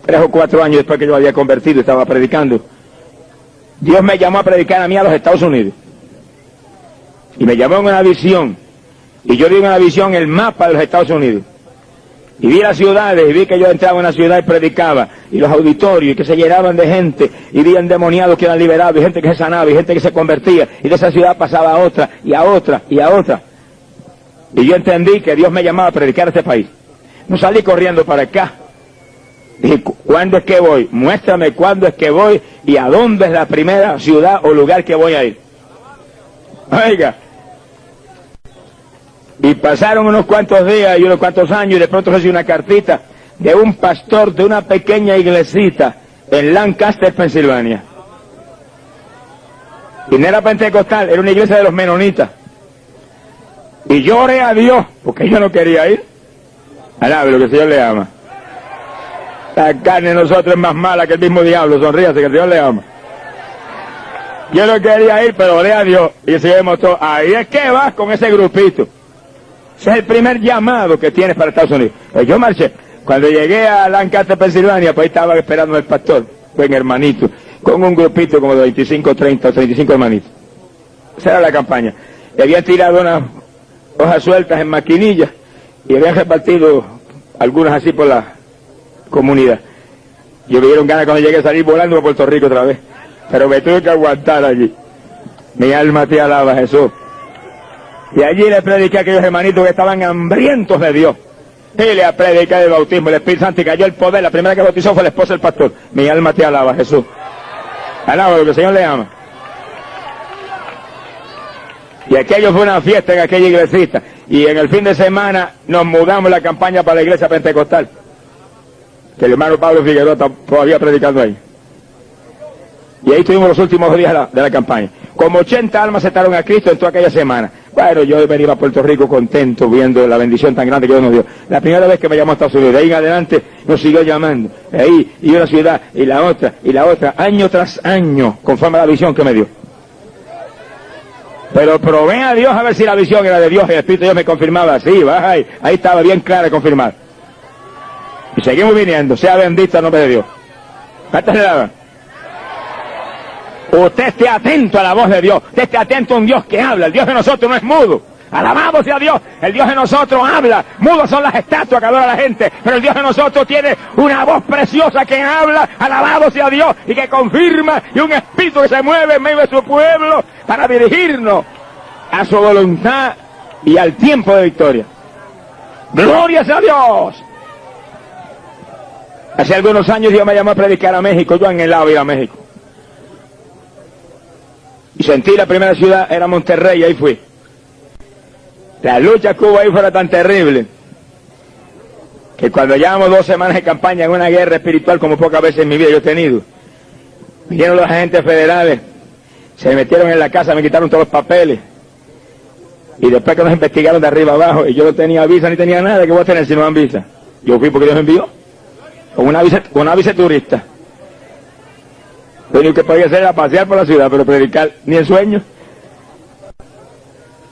3 o 4 años después que yo había convertido y estaba predicando, Dios me llamó a predicar a mí a los Estados Unidos. Y me llamó en una visión. Y yo vi en una visión el mapa de los Estados Unidos. Y vi las ciudades, y vi que yo entraba en una ciudad y predicaba. Y los auditorios, y que se llenaban de gente. Y vi endemoniados que eran liberados, y gente que se sanaba, y gente que se convertía. Y de esa ciudad pasaba a otra, y a otra, y a otra. Y yo entendí que Dios me llamaba a predicar a este país. No salí corriendo para acá. Dije, ¿cuándo es que voy? Muéstrame cuándo es que voy y a dónde es la primera ciudad o lugar que voy a ir. Oiga. Y pasaron unos cuantos días y unos cuantos años y de pronto recibí una cartita de un pastor de una pequeña iglesita en Lancaster, Pensilvania. Y no era pentecostal, era una iglesia de los menonitas. Y yo oré a Dios, porque yo no quería ir. Alabe lo que el Señor le ama. La carne de nosotros es más mala que el mismo diablo, sonríase que el Señor le ama. Yo no quería ir, pero oré a Dios y el Señor me mostró, ahí es que vas con ese grupito. Ese es el primer llamado que tienes para Estados Unidos. Pues yo marché. Cuando llegué a Lancaster, Pensilvania, pues ahí estaba esperando el pastor, buen hermanito, con un grupito como de 25, 30 o 35 hermanitos. Esa era la campaña. Le habían tirado unas hojas sueltas en maquinillas y habían repartido algunas así por la comunidad. Yo me dieron ganas cuando llegué a salir volando a Puerto Rico otra vez. Pero me tuve que aguantar allí. Mi alma te alaba, Jesús. Y allí le prediqué a aquellos hermanitos que estaban hambrientos de Dios. Y le prediqué el bautismo, el Espíritu Santo, y cayó el poder. La primera que bautizó fue la esposa del pastor. Mi alma te alaba, Jesús. Alaba lo que el Señor le ama. Y aquello fue una fiesta en aquella iglesita. Y en el fin de semana nos mudamos la campaña para la iglesia pentecostal. Que el hermano Pablo Figueroa está todavía predicando ahí. Y ahí tuvimos los últimos días de la campaña. Como 80 almas aceptaron a Cristo en toda aquella semana. Bueno, yo venía a Puerto Rico contento viendo la bendición tan grande que Dios nos dio. La primera vez que me llamó a Estados Unidos, de ahí en adelante nos siguió llamando. Ahí, y una ciudad, y la otra, año tras año, conforme a la visión que me dio. Pero probé a Dios a ver si la visión era de Dios, y el Espíritu de Dios me confirmaba. Sí, baja ahí estaba bien clara confirmar. Y seguimos viniendo, sea bendito el nombre de Dios. ¿Cuántas le daban? Usted esté atento a la voz de Dios, usted esté atento a un Dios que habla. El Dios de nosotros no es mudo. Alabamos a Dios, el Dios de nosotros habla. Mudos son las estatuas que adora la gente, pero el Dios de nosotros tiene una voz preciosa que habla. Alabamos a Dios y que confirma, y un espíritu que se mueve en medio de su pueblo para dirigirnos a su voluntad y al tiempo de victoria. ¡Gloria a Dios! Hace algunos años Dios me llamó a predicar a México. Yo anhelaba ir a México. Y sentí la primera ciudad, era Monterrey, y ahí fui. La lucha que hubo ahí fue tan terrible, que cuando llevamos 2 semanas de campaña en una guerra espiritual como pocas veces en mi vida yo he tenido, vinieron los agentes federales, se metieron en la casa, me quitaron todos los papeles, y después que nos investigaron de arriba abajo, y yo no tenía visa ni tenía nada, ¿qué voy a tener si no dan visa? Yo fui porque Dios me envió, con una visa turista. Lo único que podía hacer era pasear por la ciudad, pero predicar ni en sueños.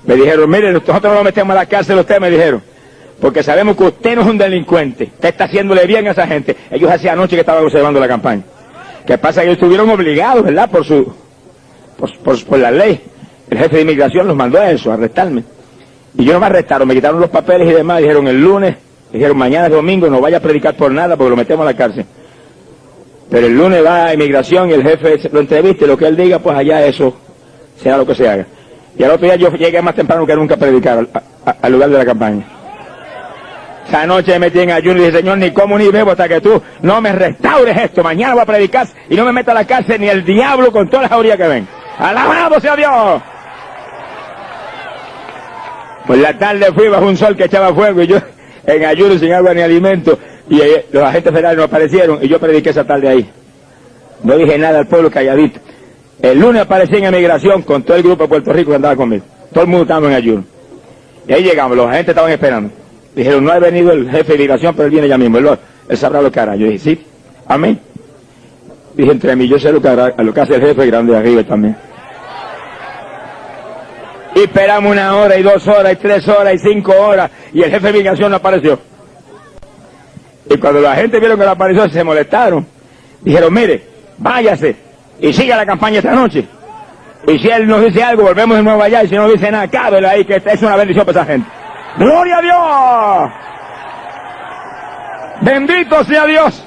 Me dijeron, mire, nosotros no lo metemos a la cárcel, usted, me dijeron, porque sabemos que usted no es un delincuente, usted está haciéndole bien a esa gente. Ellos hacía anoche que estaban observando la campaña. ¿Qué pasa? Que ellos estuvieron obligados, ¿verdad? Por la ley. El jefe de inmigración los mandó a eso, a arrestarme. Y yo no me arrestaron, me quitaron los papeles y demás, dijeron el lunes, dijeron mañana es domingo, no vaya a predicar por nada porque lo metemos a la cárcel. Pero el lunes va a inmigración y el jefe lo entrevista y lo que él diga, pues allá eso, sea lo que se haga. Y al otro día yo llegué más temprano que nunca a predicar al lugar de la campaña. Esa noche me metí en ayuno y dije, Señor, ni como ni bebo hasta que tú no me restaures esto. Mañana voy a predicar y no me meta a la cárcel ni el diablo con toda la jauría que ven. ¡Alabado sea Dios! Por la tarde fui bajo un sol que echaba fuego y yo en ayuno sin agua ni alimento. Y los agentes federales no aparecieron y yo prediqué esa tarde ahí. No dije nada al pueblo calladito. El lunes aparecí en emigración con todo el grupo de Puerto Rico que andaba conmigo. Todo el mundo estaba en ayuno. Y ahí llegamos, los agentes estaban esperando. Dijeron, no ha venido el jefe de migración, pero él viene ya mismo. Él sabrá lo que hará. Yo dije, sí, amén. Dije, entre mí, yo sé lo que hará, lo que hace el jefe grande de arriba también. Y esperamos 1 hora, y 2 horas, y 3 horas, y 5 horas, y el jefe de migración no apareció. Y cuando la gente vieron que la apareció, se molestaron. Dijeron, mire, váyase y siga la campaña esta noche. Y si él nos dice algo, volvemos de nuevo allá. Y si no dice nada, cábelo ahí, que es una bendición para esa gente. ¡Gloria a Dios! ¡Bendito sea Dios!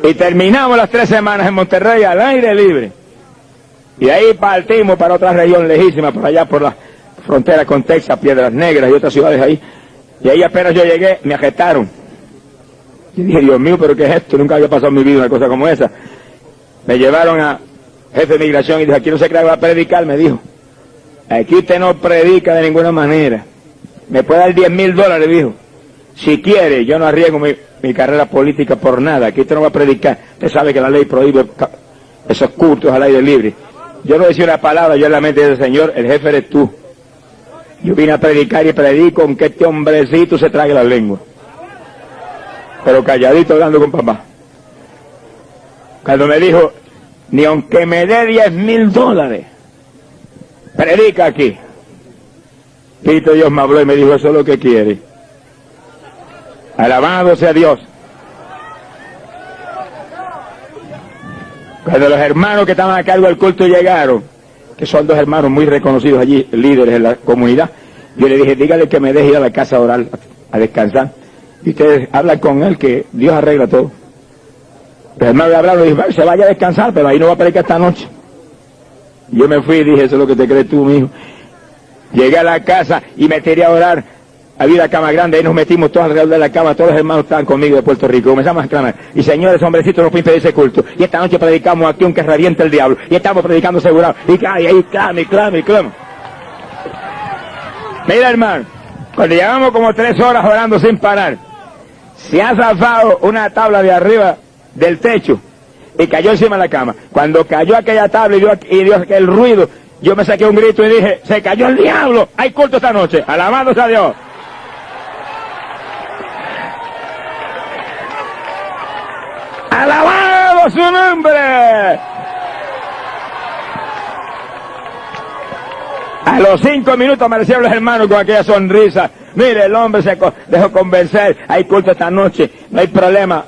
Y terminamos las 3 semanas en Monterrey al aire libre. Y ahí partimos para otra región lejísima, por allá por la frontera con Texas, Piedras Negras y otras ciudades ahí. Y ahí apenas yo llegué, me arrestaron. Y dije, Dios mío, ¿pero qué es esto? Nunca había pasado en mi vida una cosa como esa. Me llevaron a jefe de migración y dije, aquí no se cree que va a predicar, me dijo. Aquí usted no predica de ninguna manera. Me puede dar $10,000, dijo. Si quiere, yo no arriesgo mi carrera política por nada. Aquí usted no va a predicar. Usted sabe que la ley prohíbe esos cultos al aire libre. Yo no decía una palabra, yo en la mente del Señor, el jefe eres tú. Yo vine a predicar y predico aunque este hombrecito se trague la lengua. Pero calladito hablando con papá. Cuando me dijo, ni aunque me dé $10,000, predica aquí. Cristo Dios me habló y me dijo, eso es lo que quiere. Alabado sea Dios. Cuando los hermanos que estaban a cargo del culto llegaron, que son 2 hermanos muy reconocidos allí, líderes en la comunidad, yo le dije, dígale que me deje ir a la casa a orar, a descansar. Y ustedes hablan con él, que Dios arregla todo. Los hermanos le hablaron y dijo, se vaya a descansar, pero ahí no va a predicar esta noche. Y yo me fui y dije, eso es lo que te crees tú, mijo. Llegué a la casa y me tiré a orar. Había una cama grande, ahí nos metimos todos alrededor de la cama, todos los hermanos estaban conmigo de Puerto Rico, comenzamos a clamar, y señores, hombrecitos, no pueden impedir ese culto, y esta noche predicamos aquí aunque reviente el diablo, y estamos predicando asegurados, y ahí clama. Mira, hermano, cuando llevamos como 3 horas orando sin parar, se ha zafado una tabla de arriba del techo, y cayó encima de la cama. Cuando cayó aquella tabla y dio aquel ruido, yo me saqué un grito y dije, se cayó el diablo, hay culto esta noche, alabado sea Dios. ¡Alabado su nombre! A los 5 minutos aparecieron los hermanos con aquella sonrisa. Mire, el hombre se dejó convencer. Hay culto esta noche, no hay problema.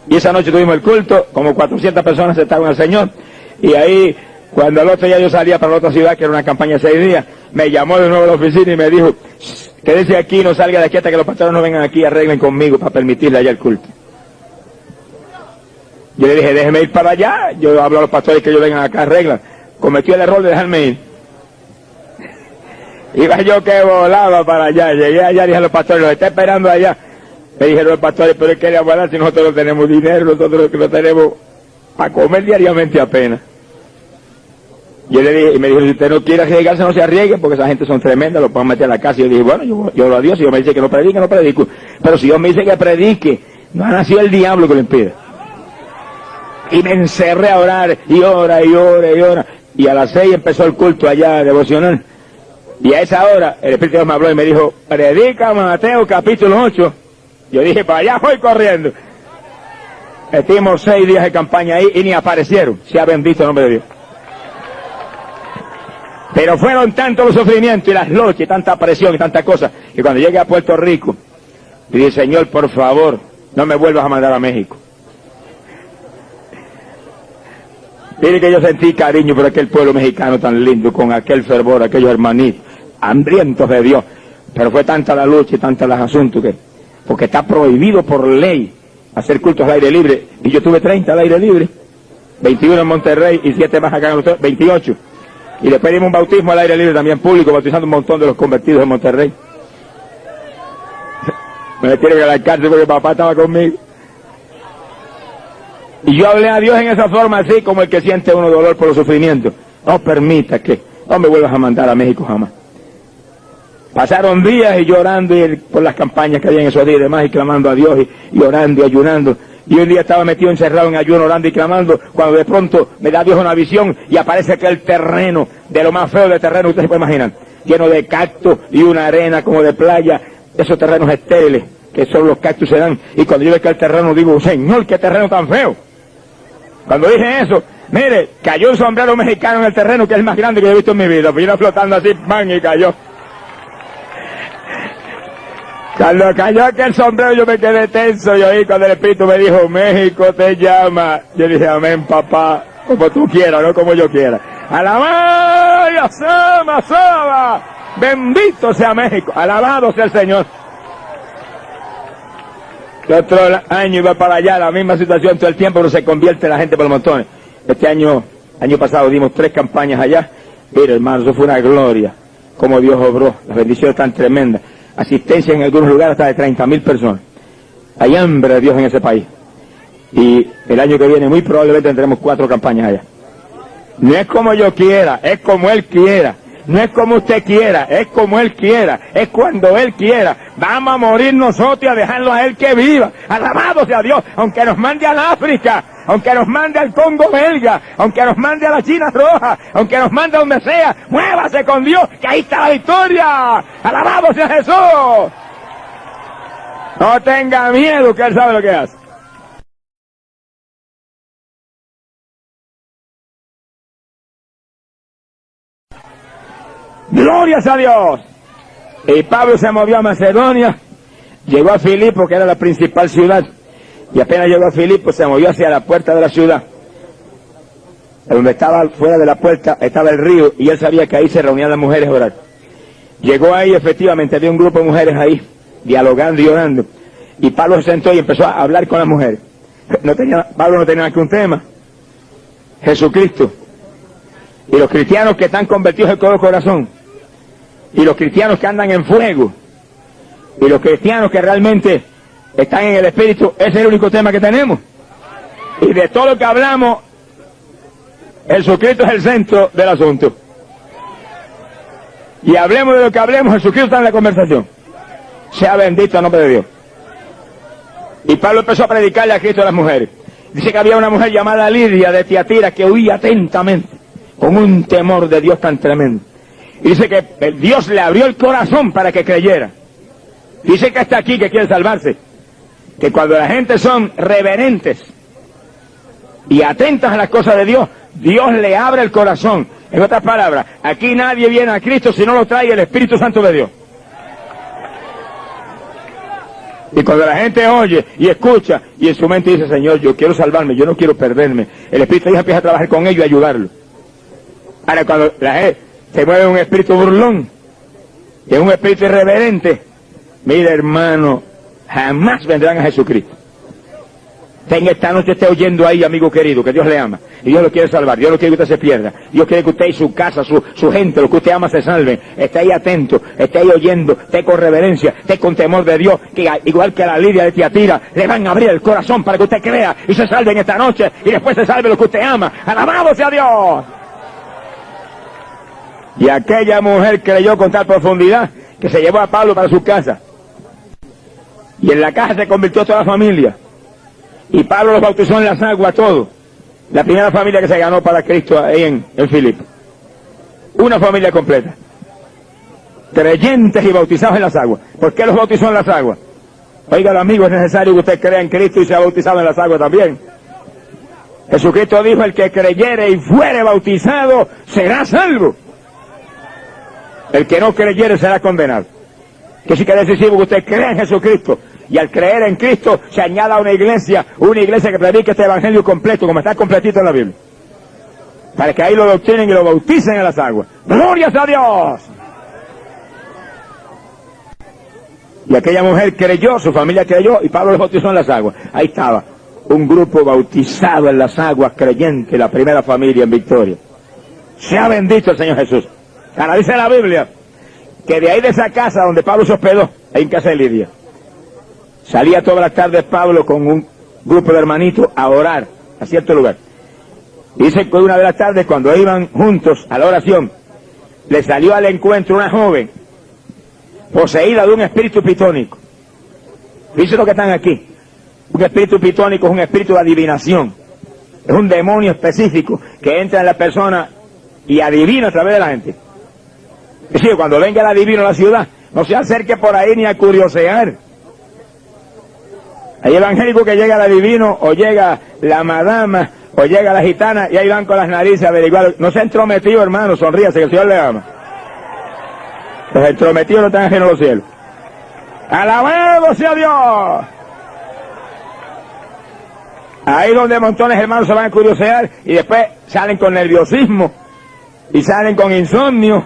Y esa noche tuvimos el culto, como 400 personas aceptaron al Señor. Y ahí, cuando el otro día yo salía para la otra ciudad, que era una campaña de 6 días, me llamó de nuevo a la oficina y me dijo, quédese aquí, no salga de aquí hasta que los pastores no vengan aquí y arreglen conmigo para permitirle allá el culto. Yo le dije, déjeme ir para allá. Yo hablo a los pastores que ellos vengan acá, arreglan. Cometí el error de dejarme ir. Iba yo que volaba para allá. Llegué allá, dije a los pastores, los está esperando allá. Me dijeron los pastores, pero ¿qué le vamos a dar si nosotros no tenemos dinero? Nosotros no tenemos para comer diariamente apenas. Yo le dije, y me dijo, si usted no quiere arriesgarse, no se arriesgue, porque esa gente son tremendas, lo pueden meter a la casa. Y yo dije, bueno, yo oro a Dios, si Dios me dice que no predique, no predico. Pero si Dios me dice que predique, no ha nacido el diablo que lo impida. Y me encerré a orar, y ora. Y a las 6 empezó el culto allá devocional. Y a esa hora, el Espíritu de Dios me habló y me dijo, predica Mateo capítulo 8. Yo dije, para allá voy corriendo. Estuvimos 6 días de campaña ahí y ni aparecieron. Sea bendito el nombre de Dios. Pero fueron tantos los sufrimientos y las luchas y tanta presión y tanta cosa, que cuando llegué a Puerto Rico, le dije, Señor, por favor, no me vuelvas a mandar a México. Mire que yo sentí cariño por aquel pueblo mexicano tan lindo, con aquel fervor, aquellos hermanitos, hambrientos de Dios. Pero fue tanta la lucha y tantos los asuntos que, porque está prohibido por ley hacer cultos al aire libre. Y yo tuve 30 al aire libre, 21 en Monterrey y 7 más acá en los 28. Y después dimos un bautismo al aire libre también público, bautizando un montón de los convertidos en Monterrey. Me metieron a la cárcel porque papá estaba conmigo. Y yo hablé a Dios en esa forma así, como el que siente uno dolor por los sufrimientos. No permita que, no me vuelvas a mandar a México jamás. Pasaron días y llorando por las campañas que había en esos días y demás, y clamando a Dios, y orando y ayunando. Y un día estaba metido encerrado en ayuno, orando y clamando, cuando de pronto me da Dios una visión y aparece aquel terreno, de lo más feo de terreno, ustedes se pueden imaginar, lleno de cactus y una arena como de playa, esos terrenos estériles, que solo los cactus se dan. Y cuando yo veo aquel terreno digo, Señor, qué terreno tan feo. Cuando dije eso, mire, cayó un sombrero mexicano en el terreno, que es el más grande que yo he visto en mi vida, vino flotando así, ¡man! Y cayó. Cuando cayó aquel sombrero yo me quedé tenso y oí cuando el Espíritu me dijo, México te llama. Yo dije, amén, papá, como tú quieras, no como yo quiera. Alabado, Sama, Sama. Bendito sea México, alabado sea el Señor. El otro año iba para allá, la misma situación todo el tiempo, pero se convierte la gente por montones. Este año pasado dimos 3 campañas allá. Mira, hermano, eso fue una gloria, como Dios obró, las bendiciones tan tremendas. Asistencia en algunos lugares hasta de 30.000 personas. Hay hambre de Dios en ese país. Y el año que viene muy probablemente tendremos 4 campañas allá. No es como yo quiera, es como Él quiera. No es como usted quiera, es como Él quiera, es cuando Él quiera. Vamos a morir nosotros y a dejarlo a Él que viva. Alabado sea Dios, aunque nos mande al África, aunque nos mande al Congo belga, aunque nos mande a la China roja, aunque nos mande a donde sea, muévase con Dios, que ahí está la victoria. Alabado sea Jesús. No tenga miedo, que Él sabe lo que hace. ¡Glorias a Dios! Y Pablo se movió a Macedonia, llegó a Filipo, que era la principal ciudad, y apenas llegó a Filipo se movió hacia la puerta de la ciudad. Donde estaba fuera de la puerta estaba el río, y él sabía que ahí se reunían las mujeres a orar. Llegó ahí, efectivamente, había un grupo de mujeres ahí, dialogando y orando, y Pablo se sentó y empezó a hablar con las mujeres. Pablo no tenía más que un tema: Jesucristo. Y los cristianos que están convertidos de todo corazón, y los cristianos que andan en fuego, y los cristianos que realmente están en el Espíritu, ese es el único tema que tenemos. Y de todo lo que hablamos, Jesucristo es el centro del asunto. Y hablemos de lo que hablemos, Jesucristo está en la conversación. Sea bendito el nombre de Dios. Y Pablo empezó a predicarle a Cristo a las mujeres. Dice que había una mujer llamada Lidia de Tiatira que oía atentamente, con un temor de Dios tan tremendo. Y dice que Dios le abrió el corazón para que creyera. Dice que está aquí, que quiere salvarse. Que cuando la gente son reverentes y atentas a las cosas de Dios, Dios le abre el corazón. En otras palabras, aquí nadie viene a Cristo si no lo trae el Espíritu Santo de Dios. Y cuando la gente oye y escucha y en su mente dice, Señor, yo quiero salvarme, yo no quiero perderme, el Espíritu de Dios empieza a trabajar con ellos y ayudarlo. Ahora, cuando la gente se mueve un espíritu burlón, que es un espíritu irreverente, mire, hermano, jamás vendrán a Jesucristo. Usted en esta noche esté oyendo ahí, amigo querido, que Dios le ama, y Dios lo quiere salvar, Dios no quiere que usted se pierda, Dios quiere que usted y su casa, su gente, lo que usted ama, se salven. Esté ahí atento, esté ahí oyendo, esté con reverencia, esté con temor de Dios, que igual que a la Lidia de Tiatira, le van a abrir el corazón para que usted crea y se salve en esta noche, y después se salve lo que usted ama. ¡Alabado sea Dios! Y aquella mujer creyó con tal profundidad que se llevó a Pablo para su casa. Y en la casa se convirtió toda la familia. Y Pablo los bautizó en las aguas, todos. La primera familia que se ganó para Cristo ahí en Filipo. Una familia completa. Creyentes y bautizados en las aguas. ¿Por qué los bautizó en las aguas? Oiga, amigo, es necesario que usted crea en Cristo y sea bautizado en las aguas también. Jesucristo dijo, el que creyere y fuere bautizado será salvo. El que no creyere será condenado. Que sí que es decisivo que usted crea en Jesucristo, y al creer en Cristo se añada a una iglesia que predique este evangelio completo, como está completito en la Biblia, para que ahí lo doctrinen y lo bauticen en las aguas. ¡Glorias a Dios! Y aquella mujer creyó, su familia creyó, y Pablo los bautizó en las aguas. Ahí estaba, un grupo bautizado en las aguas, creyente, la primera familia en victoria. Sea bendito el Señor Jesús. Ahora dice la Biblia que de ahí de esa casa donde Pablo se hospedó, ahí en casa de Lidia, salía todas las tardes Pablo con un grupo de hermanitos a orar a cierto lugar. Dice que una de las tardes, cuando iban juntos a la oración, le salió al encuentro una joven poseída de un espíritu pitónico. Dice lo que están aquí. Un espíritu pitónico es un espíritu de adivinación. Es un demonio específico que entra en la persona y adivina a través de la gente. Es decir, cuando venga el adivino a la ciudad, no se acerque por ahí ni a curiosear. Hay evangélicos que llega el adivino, o llega la madama, o llega la gitana, y ahí van con las narices a averiguar. No se ha entrometido, hermano, sonríase, que el Señor le ama. Los entrometidos no están ajenos a los cielos. ¡Alabado sea Dios! Ahí donde montones de hermanos se van a curiosear y después salen con nerviosismo, y salen con insomnio,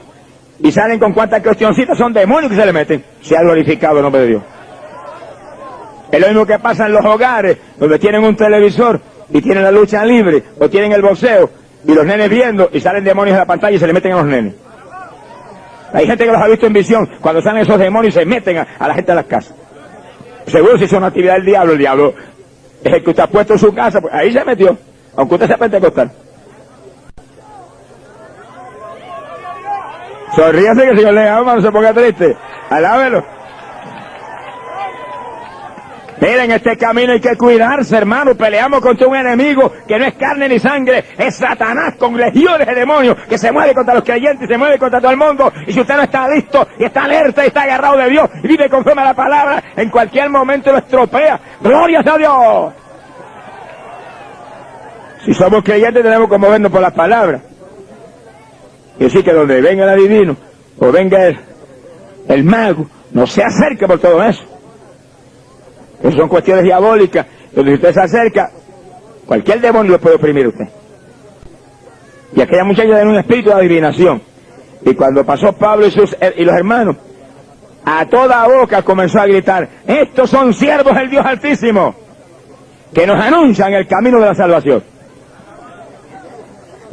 y salen con cuantas cuestioncitas, son demonios que se le meten. Se ha glorificado el nombre de Dios. Es lo mismo que pasa en los hogares, donde tienen un televisor, y tienen la lucha libre, o tienen el boxeo, y los nenes viendo, y salen demonios de la pantalla y se le meten a los nenes. Hay gente que los ha visto en visión, cuando salen esos demonios se meten a la gente de las casas. Seguro si es una actividad del diablo, el diablo es el que usted ha puesto en su casa, pues ahí se metió, aunque usted sea pentecostal. Sonríase que el Señor le ama, no se ponga triste. Alábelo. Miren, este camino hay que cuidarse, hermano. Peleamos contra un enemigo que no es carne ni sangre, es Satanás con legiones de demonios que se mueve contra los creyentes y se mueve contra todo el mundo. Y si usted no está listo y está alerta y está agarrado de Dios y vive conforme a la palabra, en cualquier momento lo estropea. ¡Gloria a Dios! Si somos creyentes tenemos que movernos por las palabras. Y así que donde venga el adivino o venga el mago, no se acerque por todo eso. Esas son cuestiones diabólicas, donde si usted se acerca, cualquier demonio lo puede oprimir a usted. Y aquella muchacha tenía un espíritu de adivinación. Y cuando pasó Pablo y los hermanos, a toda boca comenzó a gritar: estos son siervos del Dios Altísimo, que nos anuncian el camino de la salvación.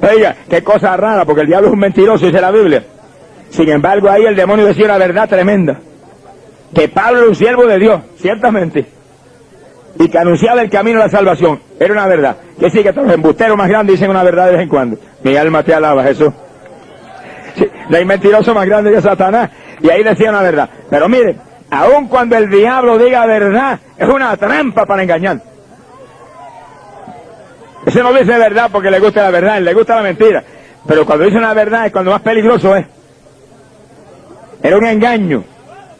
Oiga, qué cosa rara, porque el diablo es un mentiroso, dice la Biblia. Sin embargo, ahí el demonio decía una verdad tremenda. Que Pablo era un siervo de Dios, ciertamente, y que anunciaba el camino de la salvación. Era una verdad. Que sí, que los embusteros más grandes dicen una verdad de vez en cuando. Mi alma te alaba, Jesús. Sí, no hay mentiroso más grande que Satanás. Y ahí decía una verdad. Pero miren, aun cuando el diablo diga verdad, es una trampa para engañar. Ese no dice verdad porque le gusta la verdad, le gusta la mentira. Pero cuando dice una verdad es cuando más peligroso es. Era un engaño.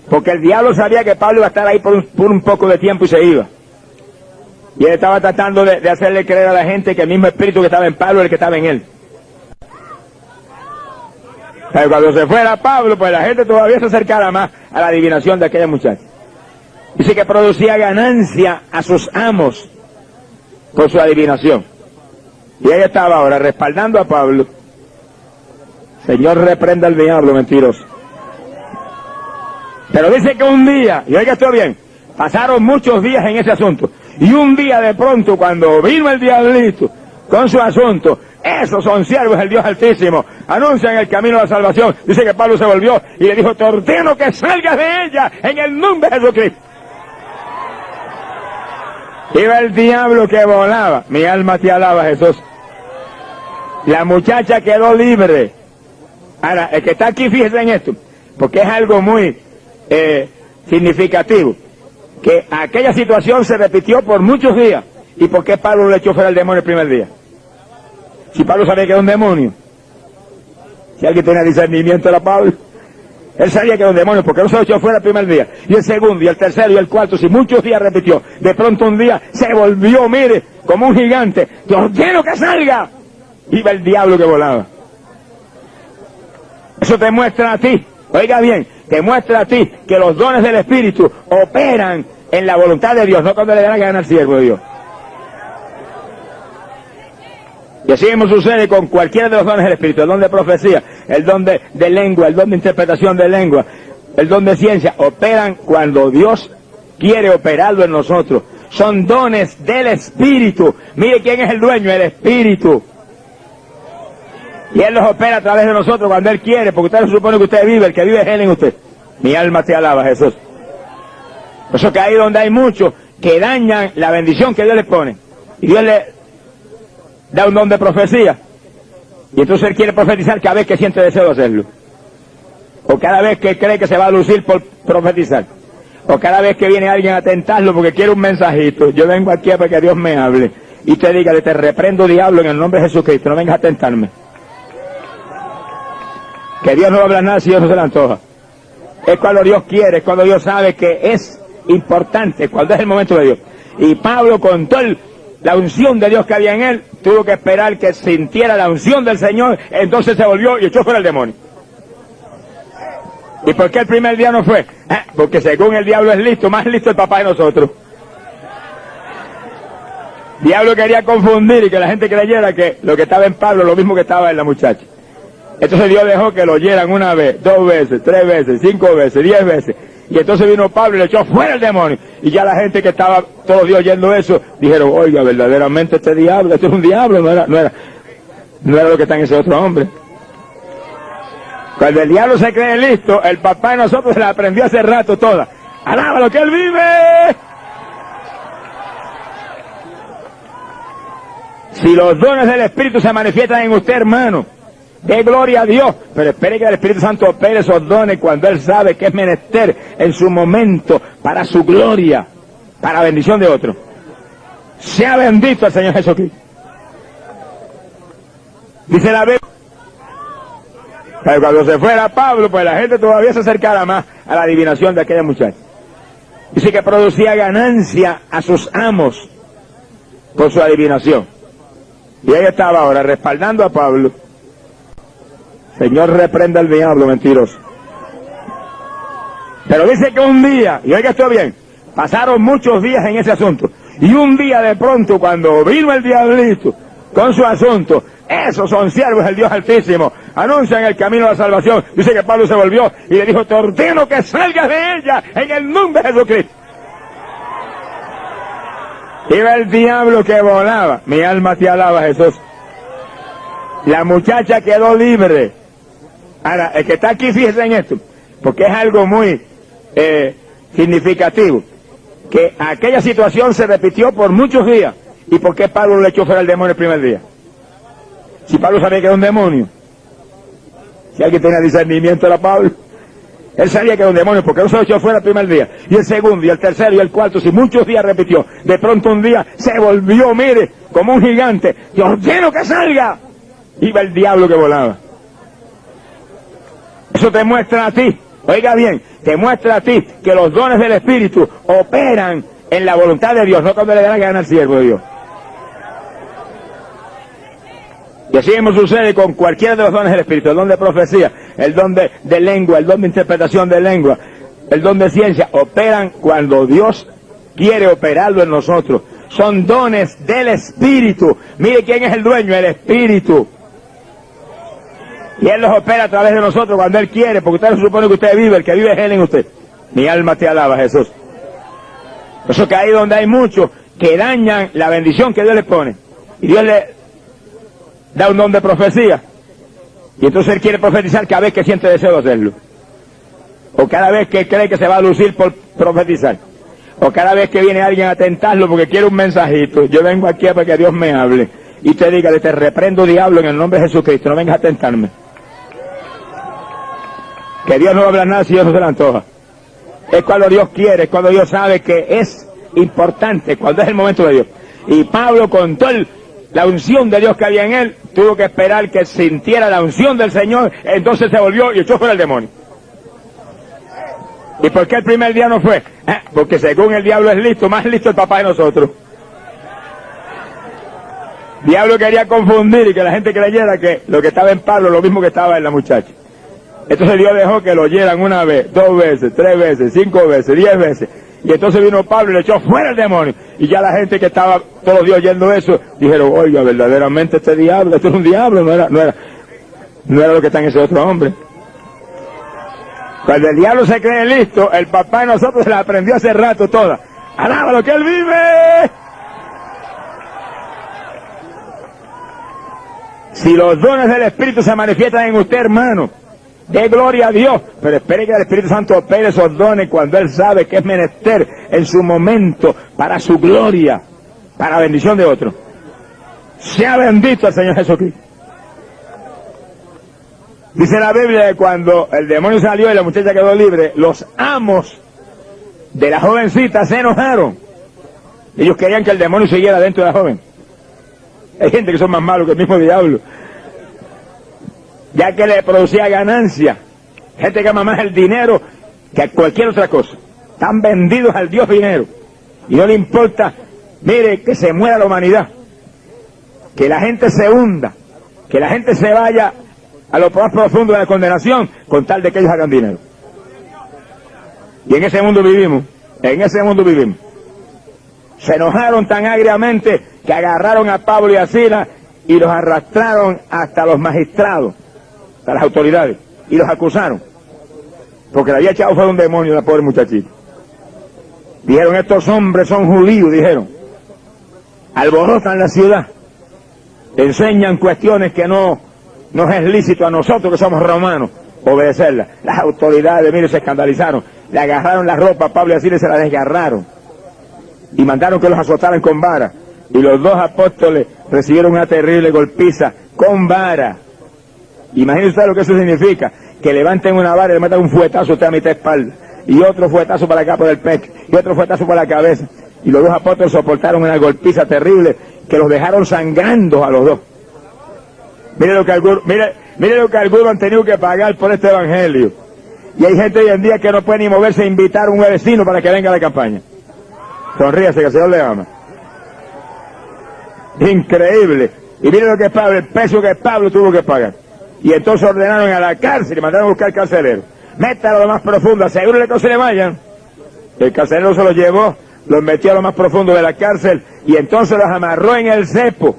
Porque el diablo sabía que Pablo iba a estar ahí por un poco de tiempo y se iba. Y él estaba tratando de hacerle creer a la gente que el mismo espíritu que estaba en Pablo era el que estaba en él. Pero cuando se fuera Pablo, pues la gente todavía se acercara más a la adivinación de aquella muchacha. Dice que producía ganancia a sus amos con su adivinación. Y ella estaba ahora respaldando a Pablo. Señor, reprenda al diablo mentiroso. Pero dice que un día, y oiga esto bien, pasaron muchos días en ese asunto, y un día de pronto cuando vino el diablito con su asunto, esos son siervos del Dios Altísimo, anuncian el camino de la salvación, dice que Pablo se volvió y le dijo: te ordeno que salgas de ella en el nombre de Jesucristo. Iba el diablo que volaba, mi alma te alaba, Jesús. La muchacha quedó libre. Ahora, el que está aquí, fíjese en esto, porque es algo muy significativo, que aquella situación se repitió por muchos días. ¿Y por qué Pablo le echó fuera al demonio el primer día? Si Pablo sabía que era un demonio. Si alguien tenía discernimiento era Pablo. Él sabía que era un demonio, porque no se lo echó fuera el primer día, y el segundo, y el tercero, y el cuarto, si muchos días repitió. De pronto un día se volvió, mire, como un gigante: te ordeno que salga. Iba el diablo que volaba. Eso te muestra a ti, oiga bien, te muestra a ti que los dones del Espíritu operan en la voluntad de Dios, no cuando le da la gana al siervo de Dios. Y así mismo sucede con cualquiera de los dones del Espíritu: el don de profecía, el don de lengua, el don de interpretación de lengua, el don de ciencia. Operan cuando Dios quiere operarlo en nosotros. Son dones del Espíritu. Mire quién es el dueño: el Espíritu. Y Él los opera a través de nosotros cuando Él quiere, porque usted no supone que usted vive, el que vive es Él en usted. Mi alma te alaba, Jesús. Por eso que ahí donde hay muchos que dañan la bendición que Dios les pone, y Dios le da un don de profecía, y entonces Él quiere profetizar cada vez que siente deseo de hacerlo, o cada vez que cree que se va a lucir por profetizar, o cada vez que viene alguien a tentarlo porque quiere un mensajito. Yo vengo aquí para que Dios me hable, y te diga: te reprendo, diablo, en el nombre de Jesucristo, no vengas a tentarme. Que Dios no va a hablar nada si Dios no se le antoja. Es cuando Dios quiere, es cuando Dios sabe que es importante, cuando es el momento de Dios. Y Pablo, con toda la unción de Dios que había en él, tuvo que esperar que sintiera la unción del Señor, entonces se volvió y echó fuera el demonio. ¿Y por qué el primer día no fue? Porque según el diablo es listo, más listo el papá de nosotros. El diablo quería confundir y que la gente creyera que lo que estaba en Pablo, lo mismo que estaba en la muchacha. Entonces Dios dejó que lo oyeran una vez, 2 veces, 3 veces, 5 veces, 10 veces. Y entonces vino Pablo y le echó fuera el demonio. Y ya la gente que estaba todos los días oyendo eso, dijeron, oiga, verdaderamente este diablo, este es un diablo, no era lo que está en ese otro hombre. Cuando el diablo se cree listo, el papá de nosotros se la aprendió hace rato toda. ¡Alábalo que él vive! Si los dones del Espíritu se manifiestan en usted, hermano, dé gloria a Dios, pero espere que el Espíritu Santo opere esos dones cuando Él sabe que es menester en su momento para su gloria, para bendición de otro. Sea bendito el Señor Jesucristo. Dice la Biblia, pero cuando se fuera Pablo, pues la gente todavía se acercara más a la adivinación de aquella muchacha. Dice que producía ganancia a sus amos por su adivinación. Y ahí estaba ahora respaldando a Pablo. Señor, reprenda al diablo mentiroso. Pero dice que un día, y oiga esto bien, pasaron muchos días en ese asunto. Y un día de pronto, cuando vino el diablito con su asunto, esos son siervos del Dios Altísimo, anuncian el camino a la salvación. Dice que Pablo se volvió y le dijo, te ordeno que salgas de ella en el nombre de Jesucristo. Iba el diablo que volaba. Mi alma te alaba, Jesús. La muchacha quedó libre. Ahora, el que está aquí, fíjese en esto, porque es algo muy significativo, que aquella situación se repitió por muchos días. ¿Y por qué Pablo le echó fuera el demonio el primer día? Si Pablo sabía que era un demonio. Si alguien tenía discernimiento era Pablo. Él sabía que era un demonio, porque no se lo echó fuera el primer día. Y el segundo, y el tercero, y el cuarto, si muchos días repitió. De pronto un día se volvió, mire, como un gigante. Yo ordeno que salga. Iba el diablo que volaba. Eso te muestra a ti, oiga bien, te muestra a ti que los dones del Espíritu operan en la voluntad de Dios, no cuando le da la gana al siervo de Dios. Y así mismo sucede con cualquiera de los dones del Espíritu, el don de profecía, el don de lengua, el don de interpretación de lengua, el don de ciencia, operan cuando Dios quiere operarlo en nosotros. Son dones del Espíritu. Mire quién es el dueño, el Espíritu. Y Él los opera a través de nosotros cuando Él quiere, porque usted no supone que usted vive, el que vive es Él en usted. Mi alma te alaba, Jesús. Por eso que ahí donde hay muchos que dañan la bendición que Dios le pone. Y Dios le da un don de profecía. Y entonces Él quiere profetizar cada vez que siente deseo de hacerlo. O cada vez que cree que se va a lucir por profetizar. O cada vez que viene alguien a tentarlo porque quiere un mensajito. Yo vengo aquí para que Dios me hable. Y te diga, te reprendo, diablo, en el nombre de Jesucristo, no vengas a tentarme. Que Dios no habla nada si Dios no se le antoja. Es cuando Dios quiere, es cuando Dios sabe que es importante, cuando es el momento de Dios. Y Pablo, con toda la unción de Dios que había en él, tuvo que esperar que sintiera la unción del Señor, entonces se volvió y echó fuera el demonio. ¿Y por qué el primer día no fue? Porque según el diablo es listo, más listo el papá de nosotros. El diablo quería confundir y que la gente creyera que lo que estaba en Pablo, lo mismo que estaba en la muchacha. Entonces Dios dejó que lo oyeran una vez, 2 veces, 3 veces, 5 veces, 10 veces. Y entonces vino Pablo y le echó fuera el demonio. Y ya la gente que estaba todos los días oyendo eso, dijeron, oiga, verdaderamente este diablo, esto es un diablo, no era lo que está en ese otro hombre. Cuando el diablo se cree listo, el papá de nosotros se la aprendió hace rato toda. ¡Alábalo que él vive! Si los dones del Espíritu se manifiestan en usted, hermano, dé gloria a Dios, pero espere que el Espíritu Santo opere esos dones cuando Él sabe que es menester en su momento para su gloria, para bendición de otro. Sea bendito el Señor Jesucristo. Dice la Biblia que cuando el demonio salió y la muchacha quedó libre, los amos de la jovencita se enojaron. Ellos querían que el demonio siguiera dentro de la joven. Hay gente que son más malos que el mismo diablo, ya que le producía ganancia. Gente que ama más el dinero que cualquier otra cosa. Están vendidos al Dios dinero. Y no le importa, mire, que se muera la humanidad, que la gente se hunda, que la gente se vaya a lo más profundo de la condenación, con tal de que ellos hagan dinero. Y en ese mundo vivimos, en ese mundo vivimos. Se enojaron tan agriamente que agarraron a Pablo y a Silas y los arrastraron hasta los magistrados, hasta las autoridades, y los acusaron. Porque le había echado fuera un demonio a la pobre muchachita. Dijeron, estos hombres son judíos, dijeron. Alborotan la ciudad. Enseñan cuestiones que no nos es lícito a nosotros que somos romanos obedecerlas. Las autoridades, mire, se escandalizaron. Le agarraron la ropa a Pablo y a Silas y se la desgarraron. Y mandaron que los azotaran con vara. Y los dos apóstoles recibieron una terrible golpiza con vara. Imagínense usted lo que eso significa. Que levanten una vara y le metan un fuetazo a usted a mitad de espalda. Y otro fuetazo para acá por el pecho. Y otro fuetazo por la cabeza. Y los dos apóstoles soportaron una golpiza terrible que los dejaron sangrando a los dos. Mire lo que algunos han tenido que pagar por este evangelio. Y hay gente hoy en día que no puede ni moverse e invitar a un vecino para que venga a la campaña. Sonríase, que el Señor le ama. Increíble. Y mire lo que Pablo, el precio que Pablo tuvo que pagar. Y entonces ordenaron a la cárcel y mandaron a buscar carcelero. Métalo a lo más profundo, asegúrele que no se le vayan. El carcelero se los llevó, los metió a lo más profundo de la cárcel y entonces los amarró en el cepo,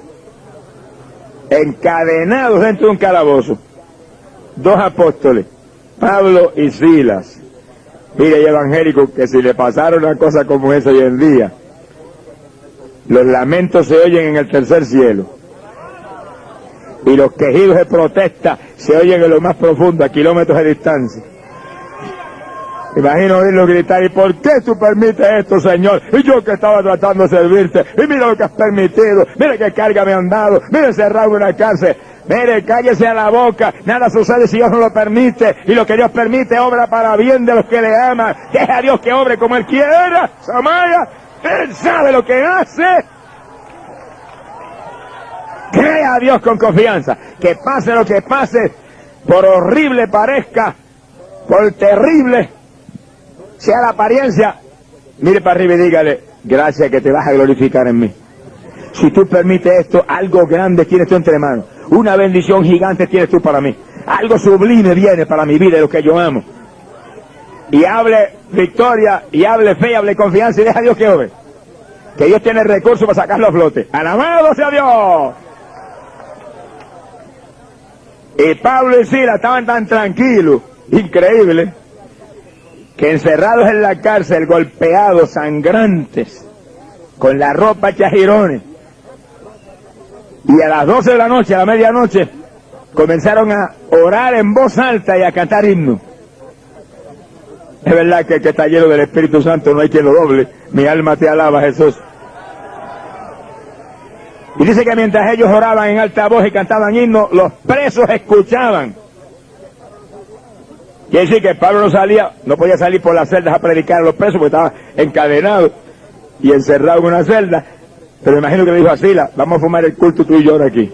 encadenados dentro de un calabozo. Dos apóstoles, Pablo y Silas. Mire, hay evangélicos que si le pasara una cosa como esa hoy en día, los lamentos se oyen en el tercer cielo. Y los quejidos de protesta se oyen en lo más profundo, a kilómetros de distancia. Imagino oírlo gritar, ¿y por qué tú permites esto, Señor? Y yo que estaba tratando de servirte, y mira lo que has permitido, mira qué carga me han dado, mira encerrado en una cárcel. Mire, cállese a la boca, nada sucede si Dios no lo permite, y lo que Dios permite obra para bien de los que le aman. Deja a Dios que obre como Él quiera, Samaya, Él sabe lo que hace. Crea a Dios con confianza, que pase lo que pase, por horrible parezca, por terrible sea la apariencia, mire para arriba y dígale, gracias que te vas a glorificar en mí. Si tú permites esto, algo grande tienes tú entre manos, una bendición gigante tienes tú para mí, algo sublime viene para mi vida, de lo que yo amo. Y hable victoria, y hable fe, y hable confianza, y deja a Dios que obre. Que Dios tiene recursos para sacarlo a flote. ¡Alabado sea Dios! Y Pablo y Silas estaban tan tranquilos, increíble, que encerrados en la cárcel, golpeados, sangrantes, con la ropa hecha jirones, y a las 12 de la noche, a la medianoche, comenzaron a orar en voz alta y a cantar himnos. Es verdad que el que está lleno del Espíritu Santo no hay quien lo doble. Mi alma te alaba, Jesús. Y dice que mientras ellos oraban en alta voz y cantaban himnos, los presos escuchaban. Quiere decir que Pablo no podía salir por las celdas a predicar a los presos porque estaba encadenado y encerrado en una celda. Pero imagino que le dijo a Silas, vamos a formar el culto tú y yo ahora aquí.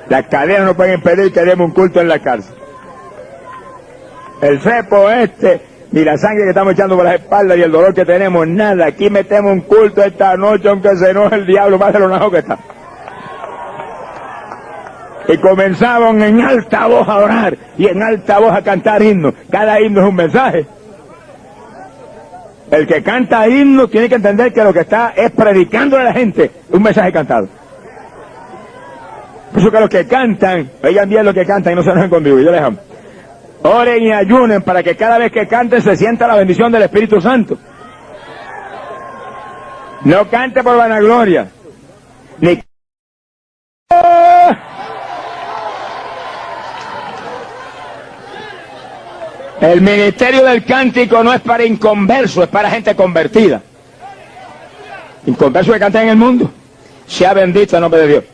Las cadenas no pueden impedir que demos un culto en la cárcel. El cepo ni la sangre que estamos echando por las espaldas y el dolor que tenemos, nada. Aquí metemos un culto esta noche, aunque se enoje el diablo, más de lo enojado que está. Y comenzaban en alta voz a orar y en alta voz a cantar himnos. Cada himno es un mensaje. El que canta himnos tiene que entender que lo que está es predicándole a la gente un mensaje cantado. Por eso que los que cantan, oigan bien lo que cantan y no se enojen conmigo, yo les amo. Oren y ayunen para que cada vez que canten se sienta la bendición del Espíritu Santo. No cante por vanagloria. Ni... El ministerio del cántico no es para inconversos, es para gente convertida. Inconversos que cantan en el mundo. Sea bendito el nombre de Dios.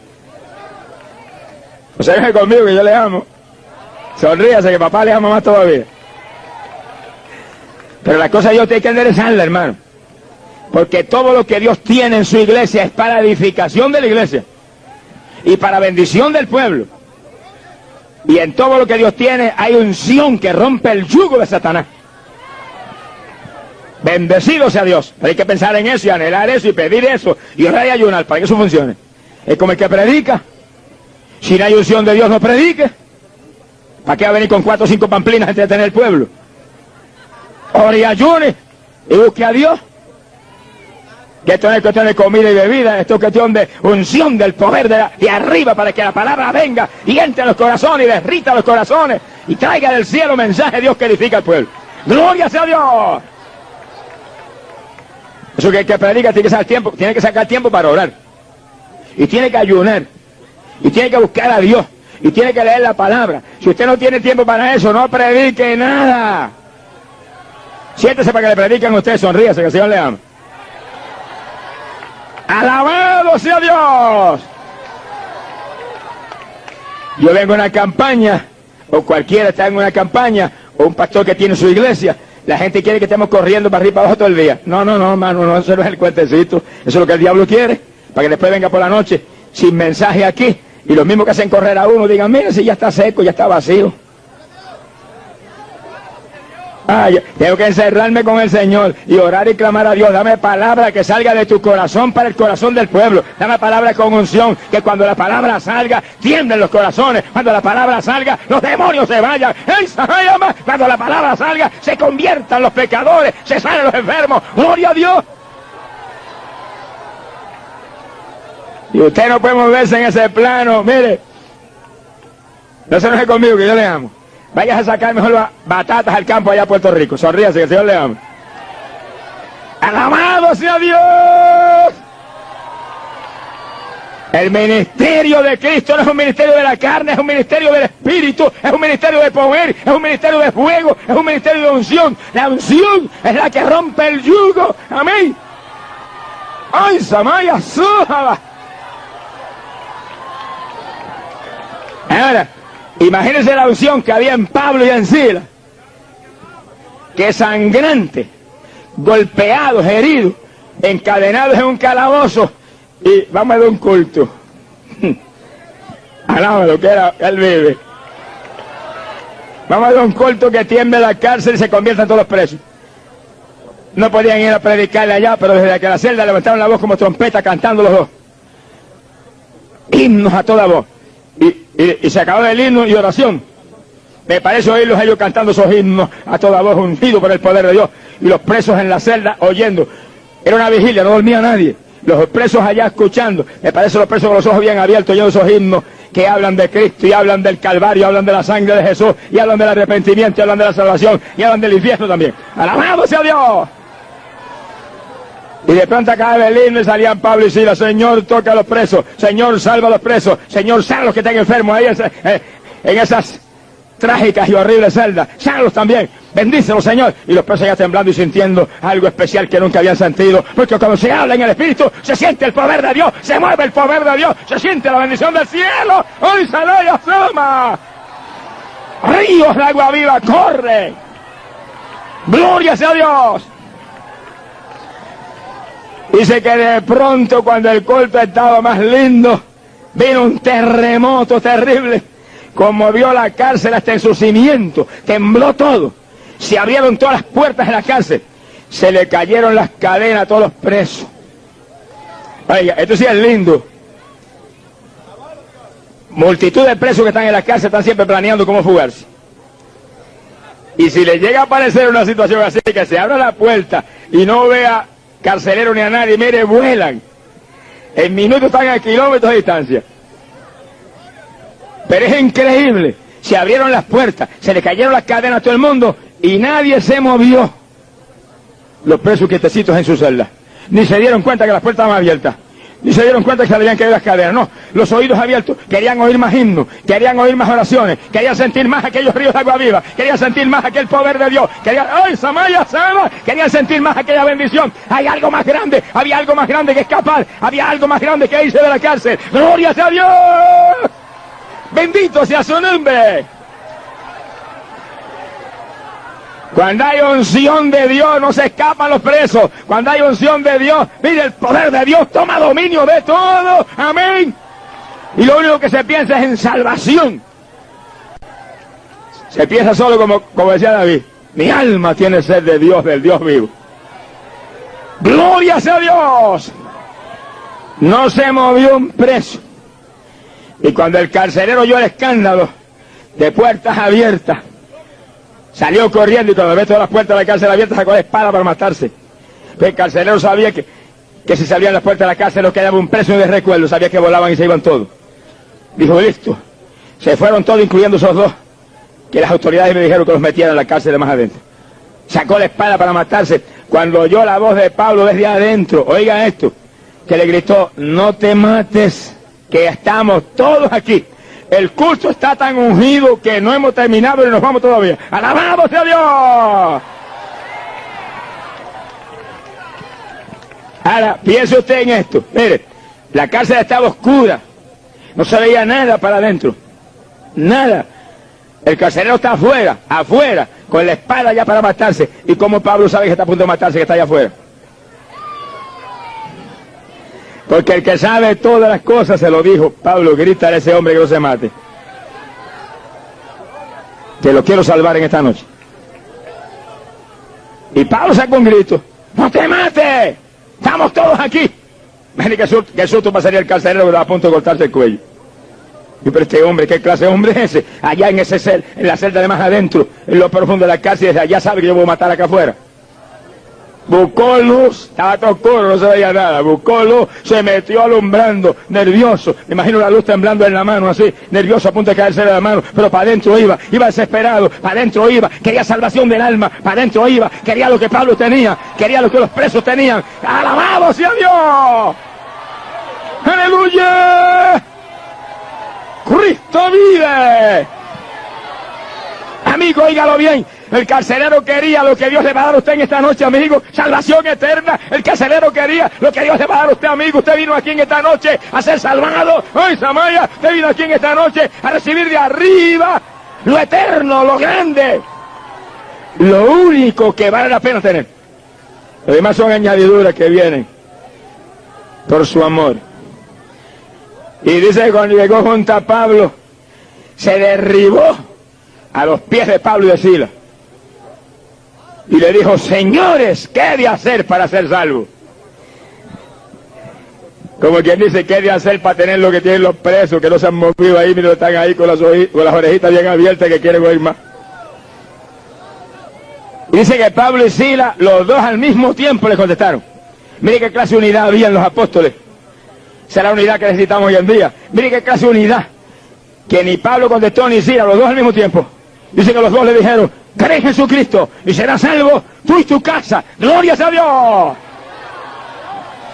O sea, deje conmigo que yo le amo. Sonríase que papá le ama más todavía. Pero la cosa Dios tiene que enderezarla, hermano. Porque todo lo que Dios tiene en su iglesia es para edificación de la iglesia. Y para bendición del pueblo. Y en todo lo que Dios tiene hay unción que rompe el yugo de Satanás. Bendecido sea Dios. Pero hay que pensar en eso y anhelar eso y pedir eso. Y orar y ayunar para que eso funcione. Es como el que predica. Si no hay unción de Dios, no predique. ¿Para qué va a venir con 4 o 5 pamplinas a entretener el pueblo? ore y ayune y busque a Dios. Que esto no es cuestión de comida y bebida, esto es cuestión de unción del poder de arriba para que la palabra venga y entre a los corazones y derrita los corazones y traiga del cielo mensaje de Dios que edifica al pueblo. ¡Gloria sea a Dios! Eso que predica tiene que sacar tiempo para orar. Y tiene que ayunar. Y tiene que buscar a Dios. Y tiene que leer la palabra. Si usted no tiene tiempo para eso, no predique nada. Siéntese para que le prediquen a usted, sonríase, que el Señor le ama. ¡Alabado sea Dios! Yo vengo a una campaña, o cualquiera está en una campaña, o un pastor que tiene su iglesia. La gente quiere que estemos corriendo para arriba y para abajo todo el día. No, hermano, no, eso no es el cuentecito. Eso es lo que el diablo quiere, para que después venga por la noche sin mensaje aquí. Y los mismos que hacen correr a uno digan, mira, si ya está seco, ya está vacío. Yo tengo que encerrarme con el Señor y orar y clamar a Dios. Dame palabra que salga de tu corazón para el corazón del pueblo. Dame palabra con unción, que cuando la palabra salga, tiemblen los corazones. Cuando la palabra salga, los demonios se vayan. Cuando la palabra salga, se conviertan los pecadores, se salen los enfermos. ¡Gloria a Dios! Y usted no puede moverse en ese plano. Mire, no se enoje conmigo, que yo le amo. Vayas a sacar mejor batatas al campo allá a Puerto Rico. Sonríase, que el Señor le ama. ¡Alabado sea Dios! El ministerio de Cristo no es un ministerio de la carne, es un ministerio del Espíritu, es un ministerio de poder, es un ministerio de fuego, es un ministerio de unción. La unción es la que rompe el yugo. Amén. ¡Ay, Samaya, sújala! Ahora, imagínense la unción que había en Pablo y en Silas, que sangrante, golpeados, heridos, encadenados en un calabozo, y vamos a dar un culto. Alábalo, que era, él vive. Vamos a dar un culto que tiemble la cárcel y se conviertan todos los presos. No podían ir a predicarle allá, pero desde que la celda levantaron la voz como trompeta cantando los dos. Himnos a toda voz. Y se acabó el himno y oración. Me parece oírlos ellos cantando esos himnos a toda voz, ungidos por el poder de Dios. Y los presos en la celda oyendo. Era una vigilia, no dormía nadie. Los presos allá escuchando. Me parece los presos con los ojos bien abiertos oyendo esos himnos que hablan de Cristo y hablan del Calvario, hablan de la sangre de Jesús y hablan del arrepentimiento y hablan de la salvación y hablan del infierno también. ¡Alabado sea Dios! Y de pronto acaba el himno y salían Pablo y Silas. Señor, toca a los presos. Señor, salva a los presos. Señor, sana a los que están enfermos ahí en esas trágicas y horribles celdas. Sánalos también. Bendícelos, Señor. Y los presos ya temblando y sintiendo algo especial que nunca habían sentido. Porque cuando se habla en el Espíritu, se siente el poder de Dios. Se mueve el poder de Dios. Se siente la bendición del cielo. ¡Hoy Sanaya Sama! Ríos de agua viva corren. ¡Gloria sea a Dios! Dice que de pronto, cuando el culto estaba más lindo, vino un terremoto terrible, conmovió la cárcel hasta en su cimiento, tembló todo, se abrieron todas las puertas de la cárcel, se le cayeron las cadenas a todos los presos. Oiga, esto sí es lindo. Multitud de presos que están en la cárcel están siempre planeando cómo fugarse. Y si le llega a aparecer una situación así, que se abra la puerta y no vea carcelero ni a nadie, mire, vuelan. En minutos están a kilómetros de distancia. Pero es increíble. Se abrieron las puertas, se le cayeron las cadenas a todo el mundo y nadie se movió. Los presos quietecitos en su celda. Ni se dieron cuenta que las puertas estaban abiertas. Ni se dieron cuenta que se habían caído las cadenas. No, los oídos abiertos. Querían oír más himnos, querían oír más oraciones, querían sentir más aquellos ríos de agua viva, querían sentir más aquel poder de Dios, querían, ¡ay, Samaya Sama! Querían sentir más aquella bendición. Hay algo más grande, había algo más grande que escapar, había algo más grande que irse de la cárcel. ¡Gloria sea a Dios! ¡Bendito sea su nombre! Cuando hay unción de Dios, no se escapan los presos. Cuando hay unción de Dios, mire, el poder de Dios toma dominio de todo. Amén. Y lo único que se piensa es en salvación. Se piensa solo como decía David. Mi alma tiene sed de Dios, del Dios vivo. ¡Gloria sea Dios! No se movió un preso. Y cuando el carcelero oyó el escándalo de puertas abiertas, Salió corriendo y cuando ve todas las puertas de la cárcel abiertas sacó la espada para matarse. Pero el carcelero sabía que si se abrían las puertas de la cárcel no quedaba un preso de recuerdo, sabía que volaban y se iban todos. Dijo, listo. Se fueron todos, incluyendo esos dos, que las autoridades me dijeron que los metieran en la cárcel de más adentro. Sacó la espada para matarse. Cuando oyó la voz de Pablo desde adentro, oiga esto, que le gritó, no te mates, que estamos todos aquí. El culto está tan ungido que no hemos terminado y nos vamos todavía. ¡Alabado sea Dios! Ahora, piense usted en esto. Mire, la cárcel estaba oscura. No se veía nada para adentro. Nada. El carcelero está afuera, con la espada ya para matarse. ¿Y cómo Pablo sabe que está a punto de matarse, que está allá afuera? Porque el que sabe todas las cosas se lo dijo. Pablo, grita a ese hombre que no se mate. Te lo quiero salvar en esta noche. Y Pablo sacó un grito. ¡No te mates! ¡Estamos todos aquí! Mire qué susto pasaría el carcelero que estaba a punto de cortarse el cuello. Y pero este hombre, ¿qué clase de hombre es ese? Allá en la celda de más adentro, en lo profundo de la cárcel, desde allá sabe que yo voy a matar acá afuera. Buscó luz, estaba todo oscuro, no se veía nada. Buscó luz, se metió alumbrando, nervioso. Me imagino la luz temblando en la mano, así, nervioso, a punto de caerse de la mano. Pero para adentro iba desesperado, para adentro iba, quería salvación del alma, para adentro iba, quería lo que Pablo tenía, quería lo que los presos tenían. ¡Alabado sea Dios! ¡Aleluya! ¡Cristo vive! Amigo, óigalo bien. El carcelero quería lo que Dios le va a dar a usted en esta noche, amigo. Salvación eterna. El carcelero quería lo que Dios le va a dar a usted, amigo. Usted vino aquí en esta noche a ser salvado. ¡Ay, Samaya! Usted vino aquí en esta noche a recibir de arriba lo eterno, lo grande. Lo único que vale la pena tener. Lo demás son añadiduras que vienen por su amor. Y dice que cuando llegó junto a Pablo, se derribó a los pies de Pablo y de Silas. Y le dijo, señores, ¿qué he de hacer para ser salvo? Como quien dice, ¿qué he de hacer para tener lo que tienen los presos, que no se han movido ahí, mira, están ahí con las orejitas bien abiertas que quieren oír más? Y dice que Pablo y Silas, los dos al mismo tiempo le contestaron. Mire qué clase de unidad había en los apóstoles. Esa es la unidad que necesitamos hoy en día. Mire qué clase de unidad. Que ni Pablo contestó ni Silas, los dos al mismo tiempo. Dice que los dos le dijeron, cree en Jesucristo y serás salvo tú y tu casa. ¡Gloria a Dios!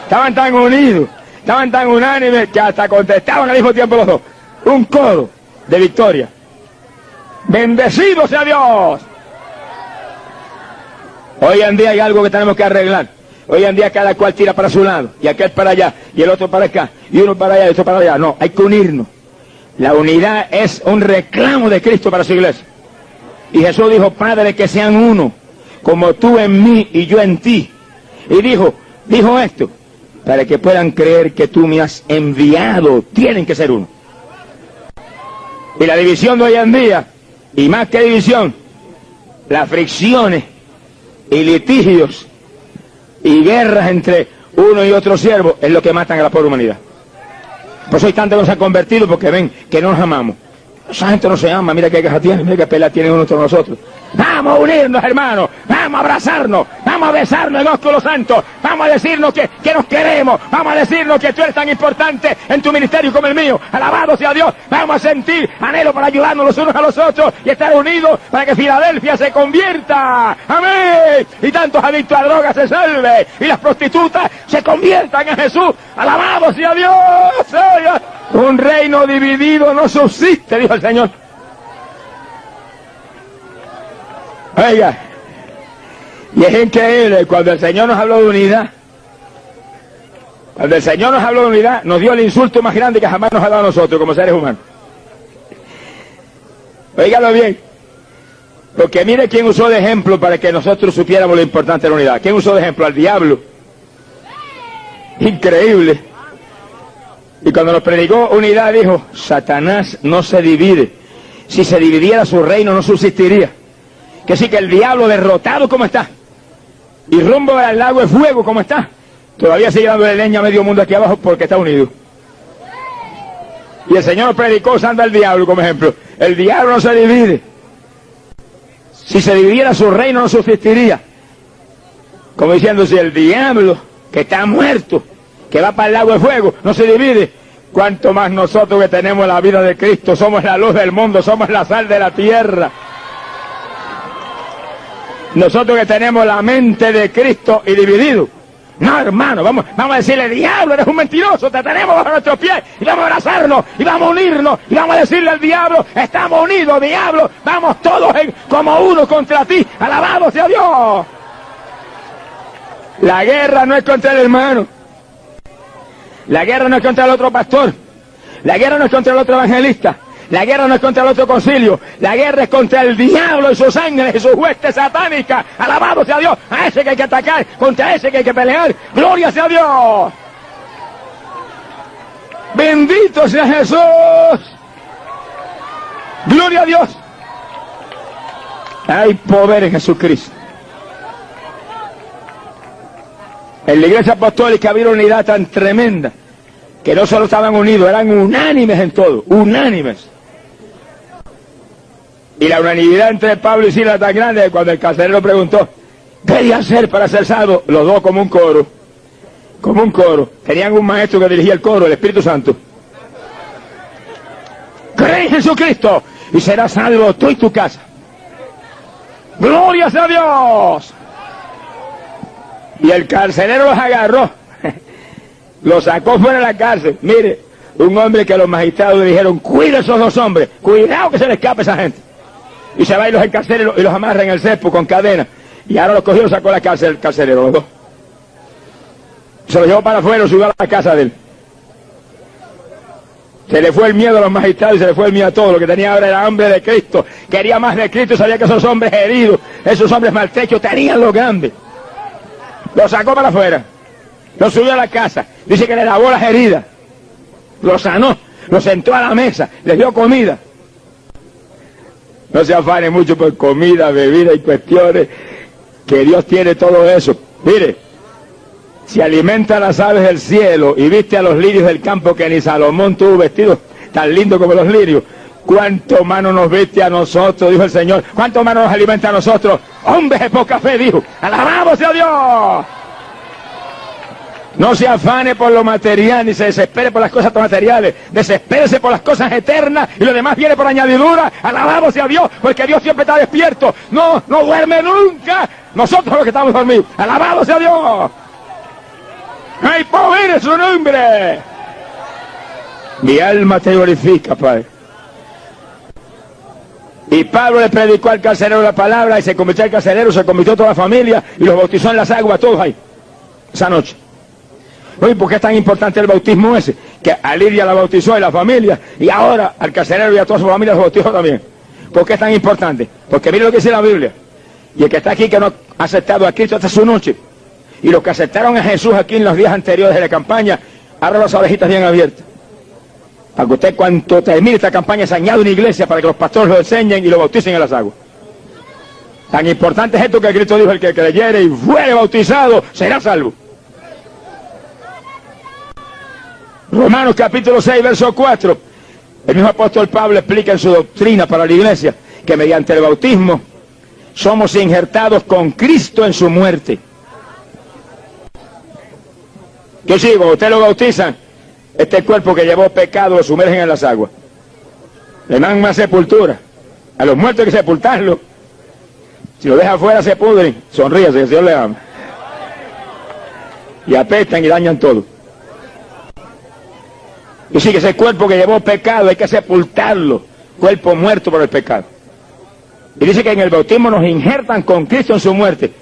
Estaban tan unidos, estaban tan unánimes que hasta contestaban al mismo tiempo los dos. Un coro de victoria. ¡Bendecido sea Dios! Hoy en día hay algo que tenemos que arreglar. Hoy en día cada cual tira para su lado, y aquel para allá, y el otro para acá, y uno para allá, y otro para allá. No, hay que unirnos. La unidad es un reclamo de Cristo para su iglesia. Y Jesús dijo, Padre, que sean uno, como tú en mí y yo en ti. Y dijo esto, para que puedan creer que tú me has enviado, tienen que ser uno. Y la división de hoy en día, y más que división, las fricciones y litigios y guerras entre uno y otro siervo es lo que matan a la pobre humanidad. Por eso hay tantos que no se han convertido, porque ven que no nos amamos. Esa gente no se ama, mira qué queja tiene, mira qué pelea tiene uno entre nosotros. Vamos a unirnos, hermanos, vamos a abrazarnos, vamos a besarnos en los con los santos, vamos a decirnos que nos queremos, vamos a decirnos que tú eres tan importante en tu ministerio como el mío. Alabado sea Dios, vamos a sentir anhelo para ayudarnos los unos a los otros y estar unidos para que Filadelfia se convierta, amén, y tantos adictos a drogas se salven y las prostitutas se conviertan en Jesús. Alabado sea Dios. Un reino dividido no subsiste, dijo el Señor. Oiga, y es increíble, cuando el Señor nos habló de unidad, nos dio el insulto más grande que jamás nos ha dado a nosotros como seres humanos. Óigalo bien, porque mire quién usó de ejemplo para que nosotros supiéramos lo importante de la unidad. ¿Quién usó de ejemplo? Al diablo. Increíble. Y cuando nos predicó unidad dijo, Satanás no se divide. Si se dividiera su reino no subsistiría. Que sí, que el diablo derrotado como está, y rumbo al lago de fuego como está, todavía sigue dando de leña a medio mundo aquí abajo porque está unido. Y el Señor predicó usando al diablo como ejemplo. El diablo no se divide. Si se dividiera su reino no subsistiría. Como diciendo, si el diablo, que está muerto, que va para el lago de fuego, no se divide, cuanto más nosotros que tenemos la vida de Cristo, somos la luz del mundo, somos la sal de la tierra. Nosotros que tenemos la mente de Cristo y dividido. No, hermano, vamos a decirle, diablo, eres un mentiroso, te tenemos bajo nuestros pies, y vamos a abrazarnos, y vamos a unirnos, y vamos a decirle al diablo, estamos unidos, diablo, vamos todos como uno contra ti, alabado sea Dios. La guerra no es contra el hermano, la guerra no es contra el otro pastor, la guerra no es contra el otro evangelista, la guerra no es contra el otro concilio, la guerra es contra el diablo y sus ángeles y sus huestes satánicas. Alabado sea Dios, a ese que hay que atacar, contra ese que hay que pelear. Gloria sea Dios. Bendito sea Jesús. Gloria a Dios. Hay poder en Jesucristo. En la iglesia apostólica había una unidad tan tremenda que no solo estaban unidos, eran unánimes en todo, unánimes. Y la unanimidad entre Pablo y Silas tan grande que cuando el carcelero preguntó, ¿qué hay que hacer para ser salvo? Los dos como un coro, tenían un maestro que dirigía el coro, el Espíritu Santo. Cree en Jesucristo y serás salvo tú y tu casa. ¡Gloria sea Dios! Y el carcelero los agarró, los sacó fuera de la cárcel. Mire, un hombre que los magistrados le dijeron, cuida a esos dos hombres, cuidado que se le escape esa gente. Y se va y los encarcela y los amarra en el cepo con cadena. Y ahora los cogió y los sacó de la cárcel el carcelero, los dos. Se los llevó para afuera y subió a la casa de él. Se le fue el miedo a los magistrados y se le fue el miedo a todo. Lo que tenía ahora era hambre de Cristo. Quería más de Cristo y sabía que esos hombres heridos, esos hombres maltrechos, tenían lo grande. Lo sacó para afuera. Lo subió a la casa. Dice que le lavó las heridas. Lo sanó. Lo sentó a la mesa. Les dio comida. No se afane mucho por comida, bebida y cuestiones, que Dios tiene todo eso. Mire, si alimenta a las aves del cielo y viste a los lirios del campo, que ni Salomón tuvo vestidos tan lindos como los lirios, ¿cuánto más no nos viste a nosotros? Dijo el Señor. ¿Cuánto más nos alimenta a nosotros? Hombres de poca fe, dijo. ¡Alabado sea Dios! No se afane por lo material, ni se desespere por las cosas materiales. Desespérese por las cosas eternas y lo demás viene por añadidura. Alabado sea Dios, porque Dios siempre está despierto. No duerme nunca. Nosotros los que estamos dormidos. Alabado sea Dios. ¡Hay poder en su nombre! Mi alma te glorifica, Padre. Y Pablo le predicó al carcelero la palabra y se convirtió el carcelero, se convirtió toda la familia y los bautizó en las aguas, todos ahí, esa noche. Oye, ¿por qué es tan importante el bautismo ese? Que a Lidia la bautizó y la familia, y ahora al carcelero y a toda su familia los bautizó también. ¿Por qué es tan importante? Porque mire lo que dice la Biblia. Y el que está aquí que no ha aceptado a Cristo, esta es su noche. Y los que aceptaron a Jesús aquí en los días anteriores de la campaña, abran las orejitas bien abiertas. Para que usted, cuando termine esta campaña, se añade una iglesia para que los pastores lo enseñen y lo bauticen en las aguas. Tan importante es esto que Cristo dijo, el que creyere y fuere bautizado será salvo. Romanos capítulo 6, verso 4. El mismo apóstol Pablo explica en su doctrina para la iglesia que mediante el bautismo somos injertados con Cristo en su muerte. ¿Qué sigo? Usted lo bautizan, este cuerpo que llevó pecado lo sumergen en las aguas. Le dan más sepultura. A los muertos hay que sepultarlo. Si lo deja afuera se pudren. Sonríase, que el Señor le ama. Y apestan y dañan todo. Y sí, que ese cuerpo que llevó pecado hay que sepultarlo. Cuerpo muerto por el pecado. Y dice que en el bautismo nos injertan con Cristo en su muerte.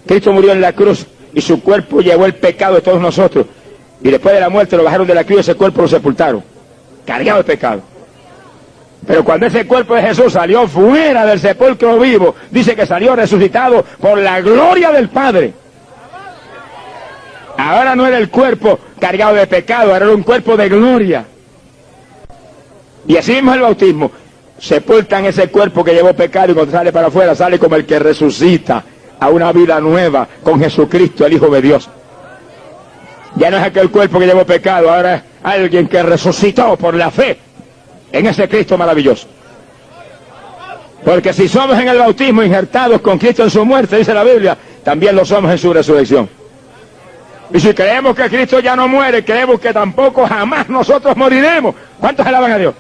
Cristo murió en la cruz y su cuerpo llevó el pecado de todos nosotros. Y después de la muerte lo bajaron de la cruz y ese cuerpo lo sepultaron. Cargado de pecado. Pero cuando ese cuerpo de Jesús salió fuera del sepulcro vivo, dice que salió resucitado por la gloria del Padre. Ahora no era el cuerpo cargado de pecado, ahora era un cuerpo de gloria. Y así mismo el bautismo. Sepultan ese cuerpo que llevó pecado y cuando sale para afuera sale como el que resucita a una vida nueva con Jesucristo, el Hijo de Dios. Ya no es aquel cuerpo que llevó pecado, ahora es alguien que resucitó por la fe en ese Cristo maravilloso. Porque si somos en el bautismo injertados con Cristo en su muerte, dice la Biblia, también lo somos en su resurrección. Y si creemos que Cristo ya no muere, creemos que tampoco jamás nosotros moriremos. ¿Cuántos alaban a Dios?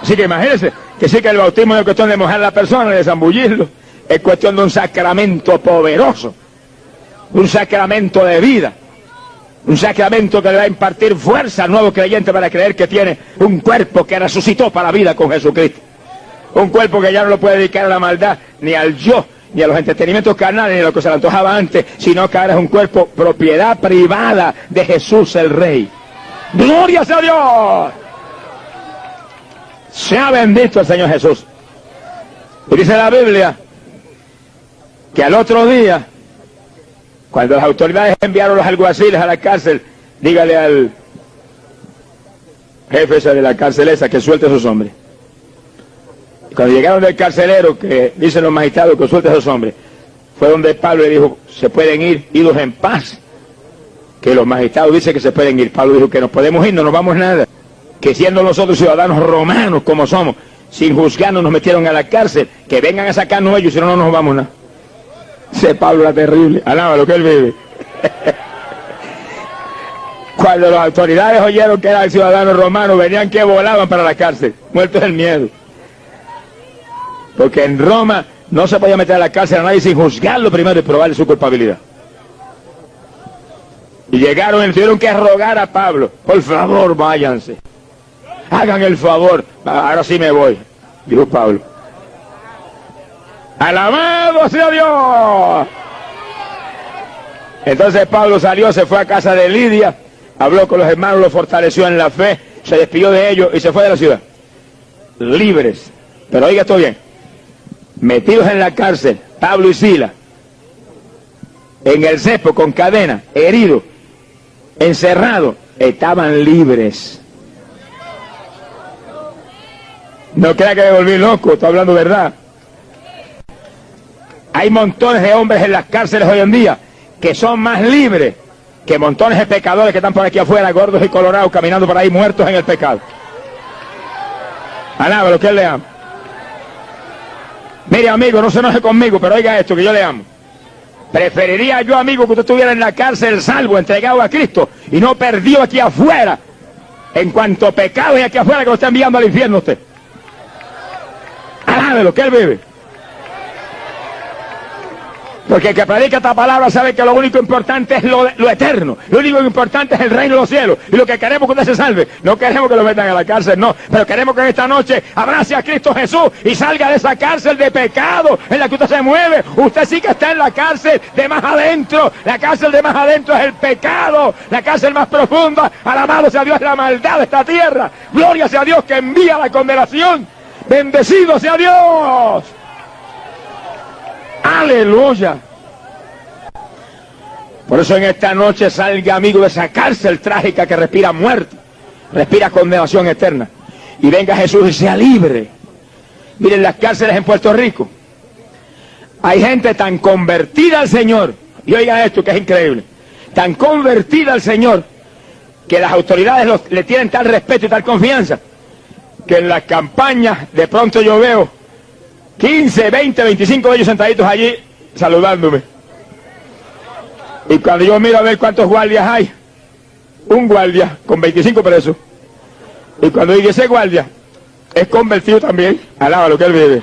Así que imagínense que sí, que el bautismo no es cuestión de mojar a la persona, de zambullirlo, es cuestión de un sacramento poderoso, un sacramento de vida, un sacramento que le va a impartir fuerza al nuevo creyente para creer que tiene un cuerpo que resucitó para la vida con Jesucristo. Un cuerpo que ya no lo puede dedicar a la maldad, ni al yo, ni a los entretenimientos carnales, ni a lo que se le antojaba antes, sino que ahora es un cuerpo propiedad privada de Jesús el Rey. ¡Gloria a Dios! Sea bendito el Señor Jesús. Y dice la Biblia que al otro día, cuando las autoridades enviaron los alguaciles a la cárcel, dígale al jefe ese de la cárcel esa que suelte a esos hombres. Cuando llegaron del carcelero, que dicen los magistrados que suelte a esos hombres, fue donde Pablo le dijo, se pueden ir, idos en paz. Que los magistrados dicen que se pueden ir. Pablo dijo que nos podemos ir, no nos vamos nada. Que siendo nosotros ciudadanos romanos como somos, sin juzgarnos nos metieron a la cárcel, que vengan a sacarnos ellos, si no, no nos vamos nada. Ese Pablo era terrible, alaba lo que él vive. Cuando las autoridades oyeron que eran ciudadanos romanos, venían que volaban para la cárcel, muertos del miedo. Porque en Roma no se podía meter a la cárcel a nadie sin juzgarlo primero y probarle su culpabilidad. Y llegaron y le tuvieron que rogar a Pablo, por favor váyanse, hagan el favor, ahora sí me voy, dijo Pablo. ¡Alabado sea Dios! Entonces Pablo salió, se fue a casa de Lidia, habló con los hermanos, los fortaleció en la fe, se despidió de ellos y se fue de la ciudad. Libres. Pero oiga esto bien, metidos en la cárcel, Pablo y Silas, en el cepo con cadena, heridos, encerrados, estaban libres. No crea que me volví loco, estoy hablando verdad. Hay montones de hombres en las cárceles hoy en día que son más libres que montones de pecadores que están por aquí afuera, gordos y colorados, caminando por ahí muertos en el pecado. Alaba lo que él le ama. Mire, amigo, no se enoje conmigo, pero oiga esto, que yo le amo. Preferiría yo, amigo, que usted estuviera en la cárcel salvo, entregado a Cristo, y no perdido aquí afuera, en cuanto pecado y aquí afuera que lo está enviando al infierno usted. Alabe lo que él vive. Porque el que predica esta palabra sabe que lo único importante es lo eterno. Lo único importante es el reino de los cielos. Y lo que queremos es que usted se salve. No queremos que lo metan a la cárcel, no. Pero queremos que en esta noche abrace a Cristo Jesús y salga de esa cárcel de pecado en la que usted se mueve. Usted sí que está en la cárcel de más adentro. La cárcel de más adentro es el pecado. La cárcel más profunda, alabado sea Dios, es la maldad de esta tierra. Gloria sea Dios que envía la condenación. Bendecido sea Dios. ¡Aleluya! Por eso en esta noche salga, amigo, de esa cárcel trágica que respira muerte, respira condenación eterna, y venga Jesús y sea libre. Miren las cárceles en Puerto Rico. Hay gente tan convertida al Señor, y oiga esto que es increíble, tan convertida al Señor, que las autoridades le tienen tal respeto y tal confianza, que en las campañas de pronto yo veo 15, 20, 25 de ellos sentaditos allí saludándome. Y cuando yo miro a ver cuántos guardias hay, un guardia con 25 presos. Y cuando digo ese guardia es convertido también, alaba lo que él vive.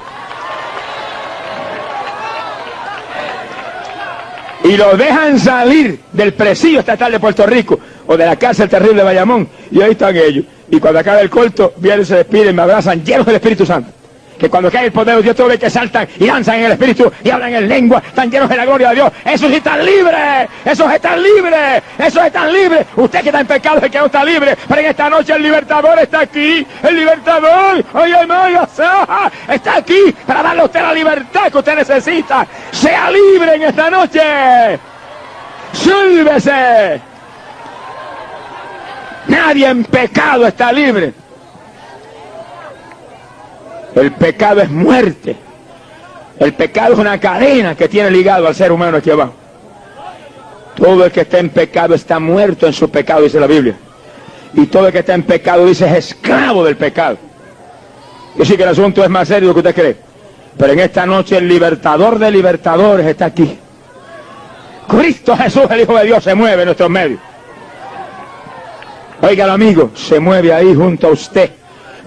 Y los dejan salir del presidio estatal de Puerto Rico o de la cárcel terrible de Bayamón. Y ahí están ellos. Y cuando acaba el culto, vienen, se despiden, me abrazan, llenos del Espíritu Santo. Que cuando cae el poder de Dios, todo ve que saltan y danzan en el Espíritu y hablan en lengua, están llenos de la gloria de Dios. Esos sí están libres, esos están libres, esos están libres. Usted que está en pecado es el que no está libre, pero en esta noche el libertador está aquí, el libertador, está aquí para darle a usted la libertad que usted necesita. Sea libre en esta noche, sálvese. Nadie en pecado está libre. El pecado es muerte. El pecado es una cadena que tiene ligado al ser humano aquí abajo. Todo el que está en pecado está muerto en su pecado, dice la Biblia. Y todo el que está en pecado, dice, es esclavo del pecado. Yo sé que el asunto es más serio de lo que usted cree, pero en esta noche el libertador de libertadores está aquí. Cristo Jesús, el Hijo de Dios, se mueve en nuestros medios. Óigalo, amigo, se mueve ahí junto a usted.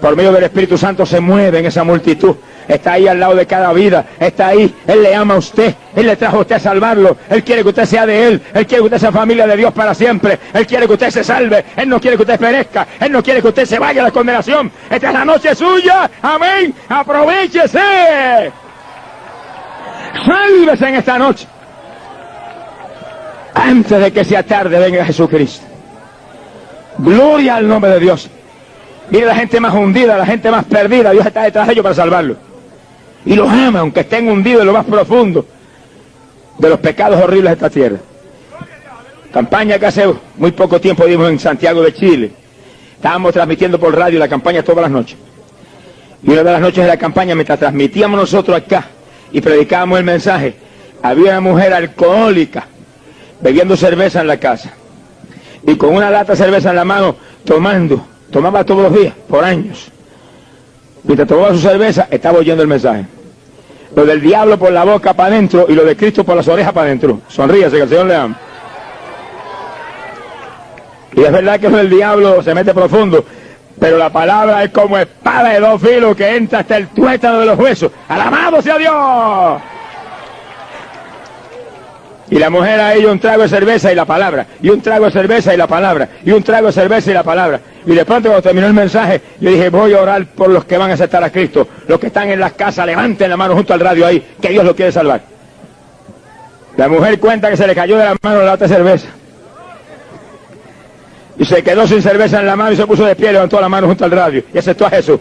Por medio del Espíritu Santo se mueve en esa multitud. Está ahí al lado de cada vida, está ahí. Él le ama a usted, Él le trajo a usted a salvarlo. Él quiere que usted sea de Él, Él quiere que usted sea familia de Dios para siempre. Él quiere que usted se salve, Él no quiere que usted perezca, Él no quiere que usted se vaya a la condenación. Esta es la noche suya, amén, aprovéchese. Sálvese en esta noche. Antes de que sea tarde, venga Jesucristo. Gloria al nombre de Dios. Mire la gente más hundida, la gente más perdida, Dios está detrás de ellos para salvarlos. Y los ama, aunque estén hundidos en lo más profundo de los pecados horribles de esta tierra. Campaña que hace muy poco tiempo dimos en Santiago de Chile. Estábamos transmitiendo por radio la campaña todas las noches. Y una de las noches de la campaña, mientras transmitíamos nosotros acá y predicábamos el mensaje, había una mujer alcohólica bebiendo cerveza en la casa. Y con una lata de cerveza en la mano, tomaba todos los días, por años. Mientras tomaba su cerveza, estaba oyendo el mensaje. Lo del diablo por la boca para adentro y lo de Cristo por las orejas para adentro. Sonríase, que el Señor le ama. Y es verdad que lo del diablo se mete profundo, pero la palabra es como espada de dos filos que entra hasta el tuétano de los huesos. ¡Alabado sea Dios! Y la mujer a ella un trago de cerveza y la palabra, y un trago de cerveza y la palabra, y un trago de cerveza y la palabra. Y de pronto cuando terminó el mensaje, yo dije, voy a orar por los que van a aceptar a Cristo. Los que están en las casas, levanten la mano junto al radio ahí, que Dios lo quiere salvar. La mujer cuenta que se le cayó de la mano la lata de cerveza. Y se quedó sin cerveza en la mano y se puso de pie, levantó la mano junto al radio y aceptó a Jesús.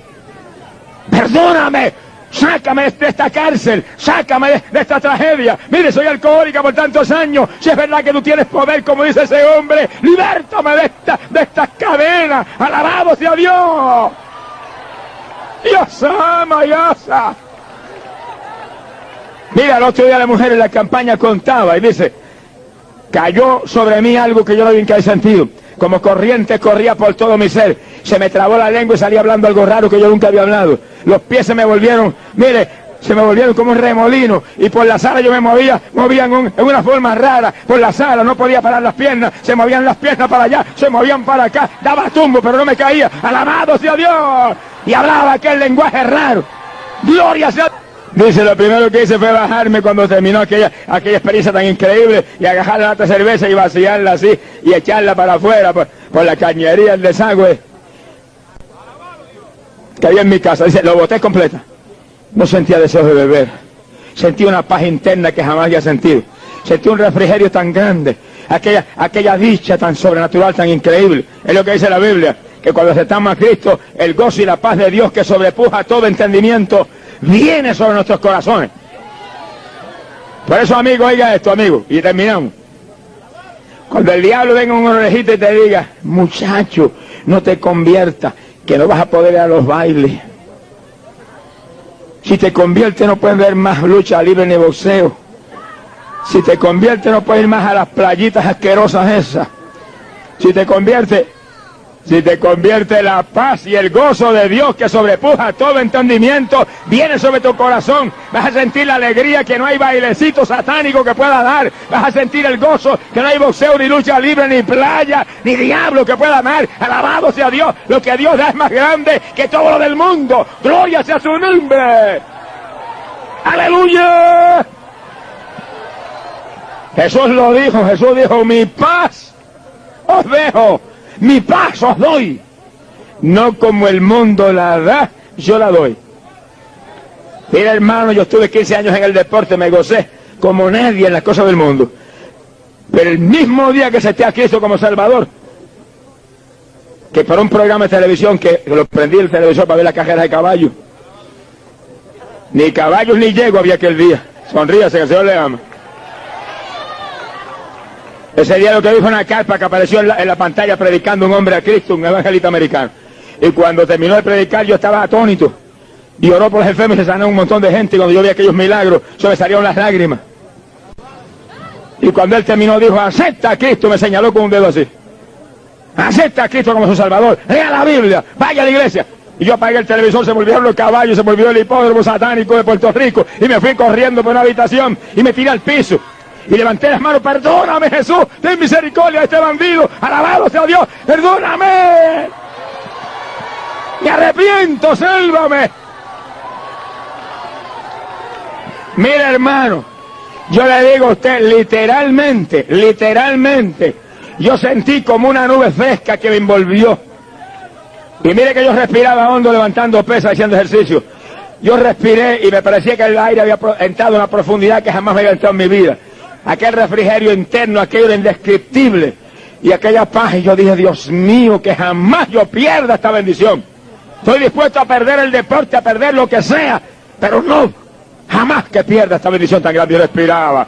¡Perdóname! Sácame de esta cárcel, sácame de esta tragedia. Mire, soy alcohólica por tantos años. Si es verdad que tú tienes poder, como dice ese hombre, libértame de estas cadenas. Alabado sea Dios. Dios ama, Dios ama. Mira, el otro día la mujer en la campaña contaba y dice, cayó sobre mí algo que yo no había que sentido. Como corriente corría por todo mi ser. Se me trabó la lengua y salía hablando algo raro que yo nunca había hablado. Los pies se me volvieron, mire, se me volvieron como un remolino. Y por la sala yo me movía en una forma rara. Por la sala no podía parar las piernas. Se movían las piernas para allá, se movían para acá. Daba tumbo, pero no me caía. Alabado sea Dios. Y hablaba aquel lenguaje raro. Gloria sea Dios. Dice, lo primero que hice fue bajarme cuando terminó aquella experiencia tan increíble y agarrar la lata de cerveza y vaciarla así y echarla para afuera por la cañería, el desagüe que había en mi casa. Dice, lo boté completa. No sentía deseos de beber. Sentí una paz interna que jamás había sentido. Sentí un refrigerio tan grande. Aquella dicha tan sobrenatural, tan increíble. Es lo que dice la Biblia, que cuando aceptamos a Cristo, el gozo y la paz de Dios que sobrepuja todo entendimiento viene sobre nuestros corazones. Por eso, amigo, oiga esto, amigo, y terminamos. Cuando el diablo venga un orejito y te diga, muchacho, no te conviertas, que no vas a poder ir a los bailes. Si te conviertes no puedes ver más lucha libre ni boxeo. Si te conviertes no puedes ir más a las playitas asquerosas esas. Si te conviertes la paz y el gozo de Dios que sobrepuja todo entendimiento, viene sobre tu corazón. Vas a sentir la alegría que no hay bailecito satánico que pueda dar. Vas a sentir el gozo que no hay boxeo, ni lucha libre, ni playa, ni diablo que pueda dar. Alabado sea Dios. Lo que Dios da es más grande que todo lo del mundo. Gloria sea su nombre. ¡Aleluya! Jesús lo dijo. Jesús dijo, mi paz os dejo. Mi paz os doy, no como el mundo la da, yo la doy. Mira, hermano, yo estuve 15 años en el deporte, me gocé como nadie en las cosas del mundo. Pero el mismo día que acepté a Cristo como Salvador, que para un programa de televisión, que lo prendí el televisor para ver las cajeras de caballos, ni caballos ni yegua había aquel día. Sonríase, que el Señor le ama. Ese día lo que dijo una carpa que apareció en la pantalla predicando un hombre a Cristo, un evangelista americano. Y cuando terminó de predicar yo estaba atónito. Y oró por los enfermos y se sanó un montón de gente. Y cuando yo vi aquellos milagros, se me salieron las lágrimas. Y cuando él terminó dijo, acepta a Cristo, me señaló con un dedo así. Acepta a Cristo como su Salvador. Lea la Biblia, vaya a la iglesia. Y yo apagué el televisor, se me olvidaron los caballos, se me olvidó el hipódromo satánico de Puerto Rico, y me fui corriendo por una habitación, y me tiré al piso, y levanté las manos, perdóname Jesús, ten misericordia de este bandido, alabado sea Dios, perdóname, me arrepiento, sálvame. Mira hermano, yo le digo a usted, literalmente, yo sentí como una nube fresca que me envolvió. Y mire que yo respiraba hondo levantando pesas, haciendo ejercicio. Yo respiré y me parecía que el aire había entrado en una profundidad que jamás me había entrado en mi vida. Aquel refrigerio interno, aquello era indescriptible. Y aquella paz, y yo dije, Dios mío, que jamás yo pierda esta bendición. Estoy dispuesto a perder el deporte, a perder lo que sea, pero no, jamás que pierda esta bendición tan grande. Yo respiraba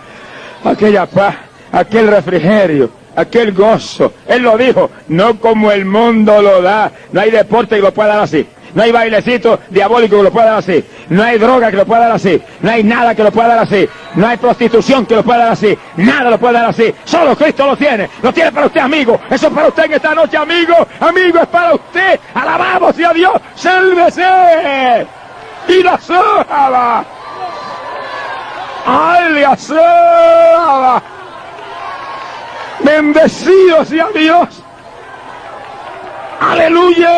aquella paz, aquel refrigerio, aquel gozo. Él lo dijo, no como el mundo lo da. No hay deporte que lo pueda dar así. No hay bailecito diabólico que lo pueda dar así. No hay droga que lo pueda dar así. No hay nada que lo pueda dar así. No hay prostitución que lo pueda dar así. Nada lo puede dar así. Solo Cristo lo tiene. Lo tiene para usted, amigo. Eso es para usted en esta noche, amigo. Amigo, es para usted. Alabamos a Dios. Sálvese. Y la salva. ¡Ay, la salva! Bendecido sea Dios. ¡Aleluya!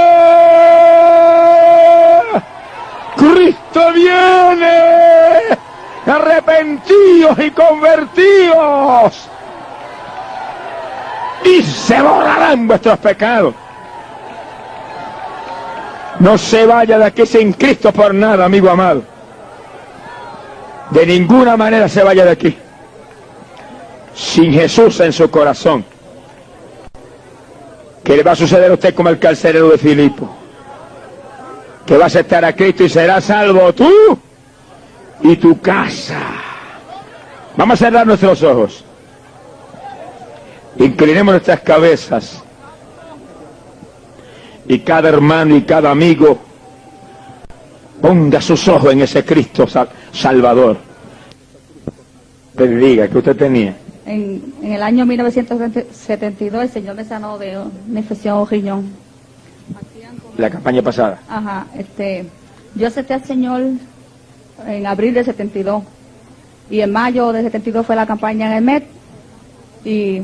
Cristo viene. Arrepentidos y convertidos. Y se borrarán vuestros pecados. No se vaya de aquí sin Cristo por nada, amigo amado. De ninguna manera se vaya de aquí sin Jesús en su corazón. ¿Qué le va a suceder a usted como el carcelero de Filipo? Que vas a aceptar a Cristo y serás salvo tú y tu casa. Vamos a cerrar nuestros ojos. Inclinemos nuestras cabezas. Y cada hermano y cada amigo ponga sus ojos en ese Cristo Salvador. Bendiga, ¿qué usted tenía? En el año 1972 el Señor me sanó de una infección riñón. La campaña pasada. Ajá, yo acepté al Señor en abril del 72 y en mayo del 72 fue la campaña en el MED y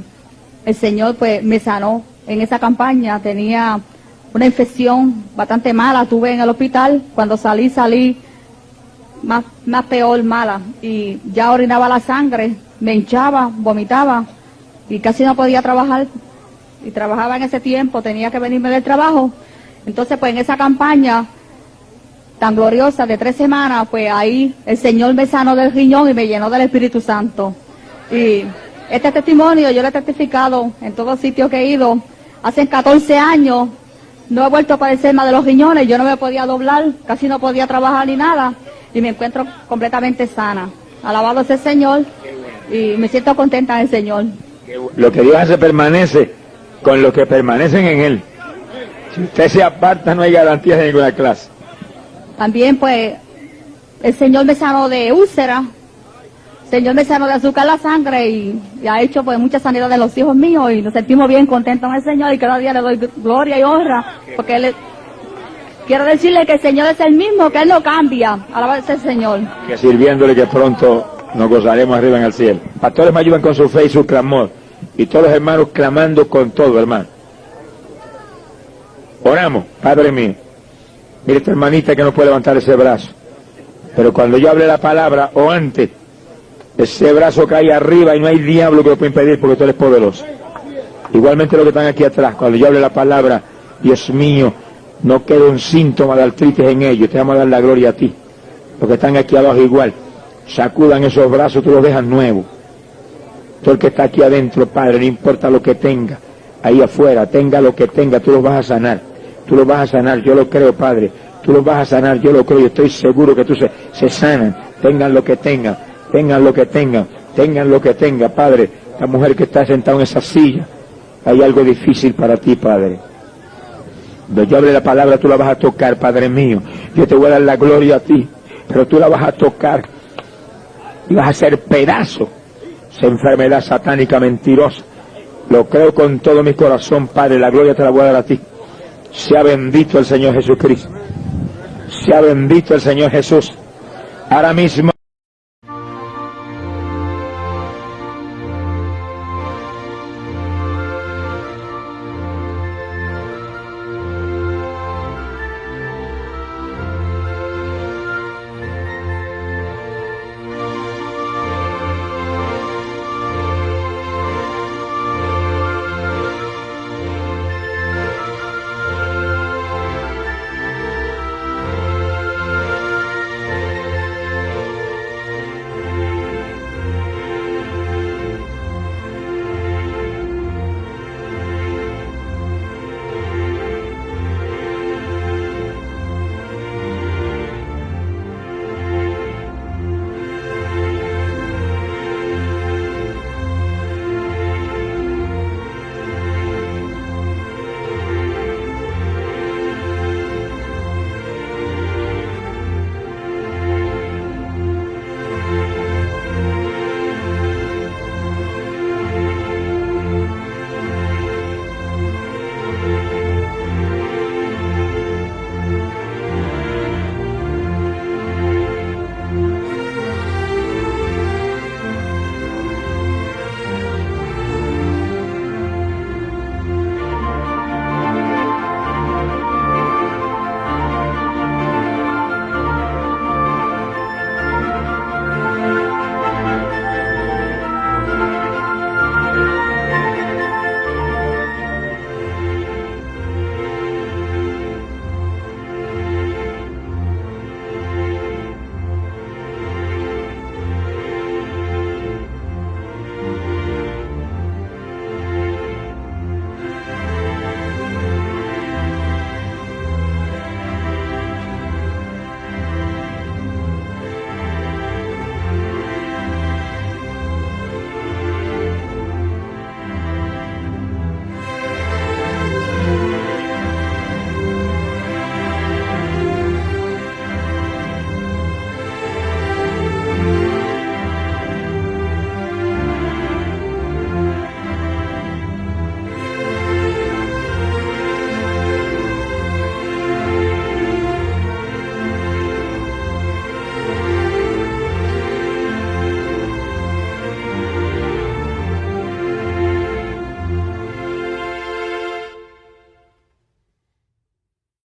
el Señor pues me sanó. En esa campaña tenía una infección bastante mala, estuve en el hospital, cuando salí más peor, mala, y ya orinaba la sangre, me hinchaba, vomitaba, y casi no podía trabajar, y trabajaba en ese tiempo, tenía que venirme del trabajo. Entonces pues en esa campaña tan gloriosa de 3 semanas, pues ahí el Señor me sanó del riñón y me llenó del Espíritu Santo. Y este testimonio yo lo he testificado en todos sitios que he ido. Hace 14 años no he vuelto a padecer más de los riñones, yo no me podía doblar, casi no podía trabajar ni nada, y me encuentro completamente sana. Alabado sea el Señor, y me siento contenta en el Señor. Lo que Dios hace permanece con los que permanecen en Él. Si usted se aparta, no hay garantías de ninguna clase. También, pues, el Señor me sanó de úlcera, el Señor me sanó de azúcar en la sangre, y ha hecho, pues, mucha sanidad de los hijos míos, y nos sentimos bien contentos en el Señor, y cada día le doy gloria y honra, porque quiero decirle que el Señor es el mismo, que Él no cambia. Alabado sea el Señor. Que sirviéndole, que pronto nos gozaremos arriba en el cielo. Pastores me ayudan con su fe y su clamor, y todos los hermanos clamando con todo, hermano. Oramos, Padre mío. Mire esta hermanita que no puede levantar ese brazo, pero cuando yo hable la palabra, o antes, ese brazo cae arriba y no hay diablo que lo pueda impedir, porque tú eres poderoso. Igualmente los que están aquí atrás, cuando yo hable la palabra, Dios mío, no queda un síntoma de artritis en ellos, te vamos a dar la gloria a ti. Los que están aquí abajo igual, sacudan esos brazos, tú los dejas nuevos. Todo el que está aquí adentro, Padre, no importa lo que tenga, ahí afuera, tenga lo que tenga, tú los vas a sanar. Tú los vas a sanar, yo lo creo, Padre. Tú los vas a sanar, yo lo creo, y estoy seguro que tú se sanan. Tengan lo que tengan, tengan lo que tengan, tengan lo que tengan, Padre. La mujer que está sentada en esa silla, hay algo difícil para ti, Padre. Cuando yo hable la palabra, tú la vas a tocar, Padre mío. Yo te voy a dar la gloria a ti, pero tú la vas a tocar y vas a hacer pedazo esa enfermedad satánica mentirosa. Lo creo con todo mi corazón, Padre. La gloria te la voy a dar a ti. Sea bendito el Señor Jesucristo. Sea bendito el Señor Jesús. Ahora mismo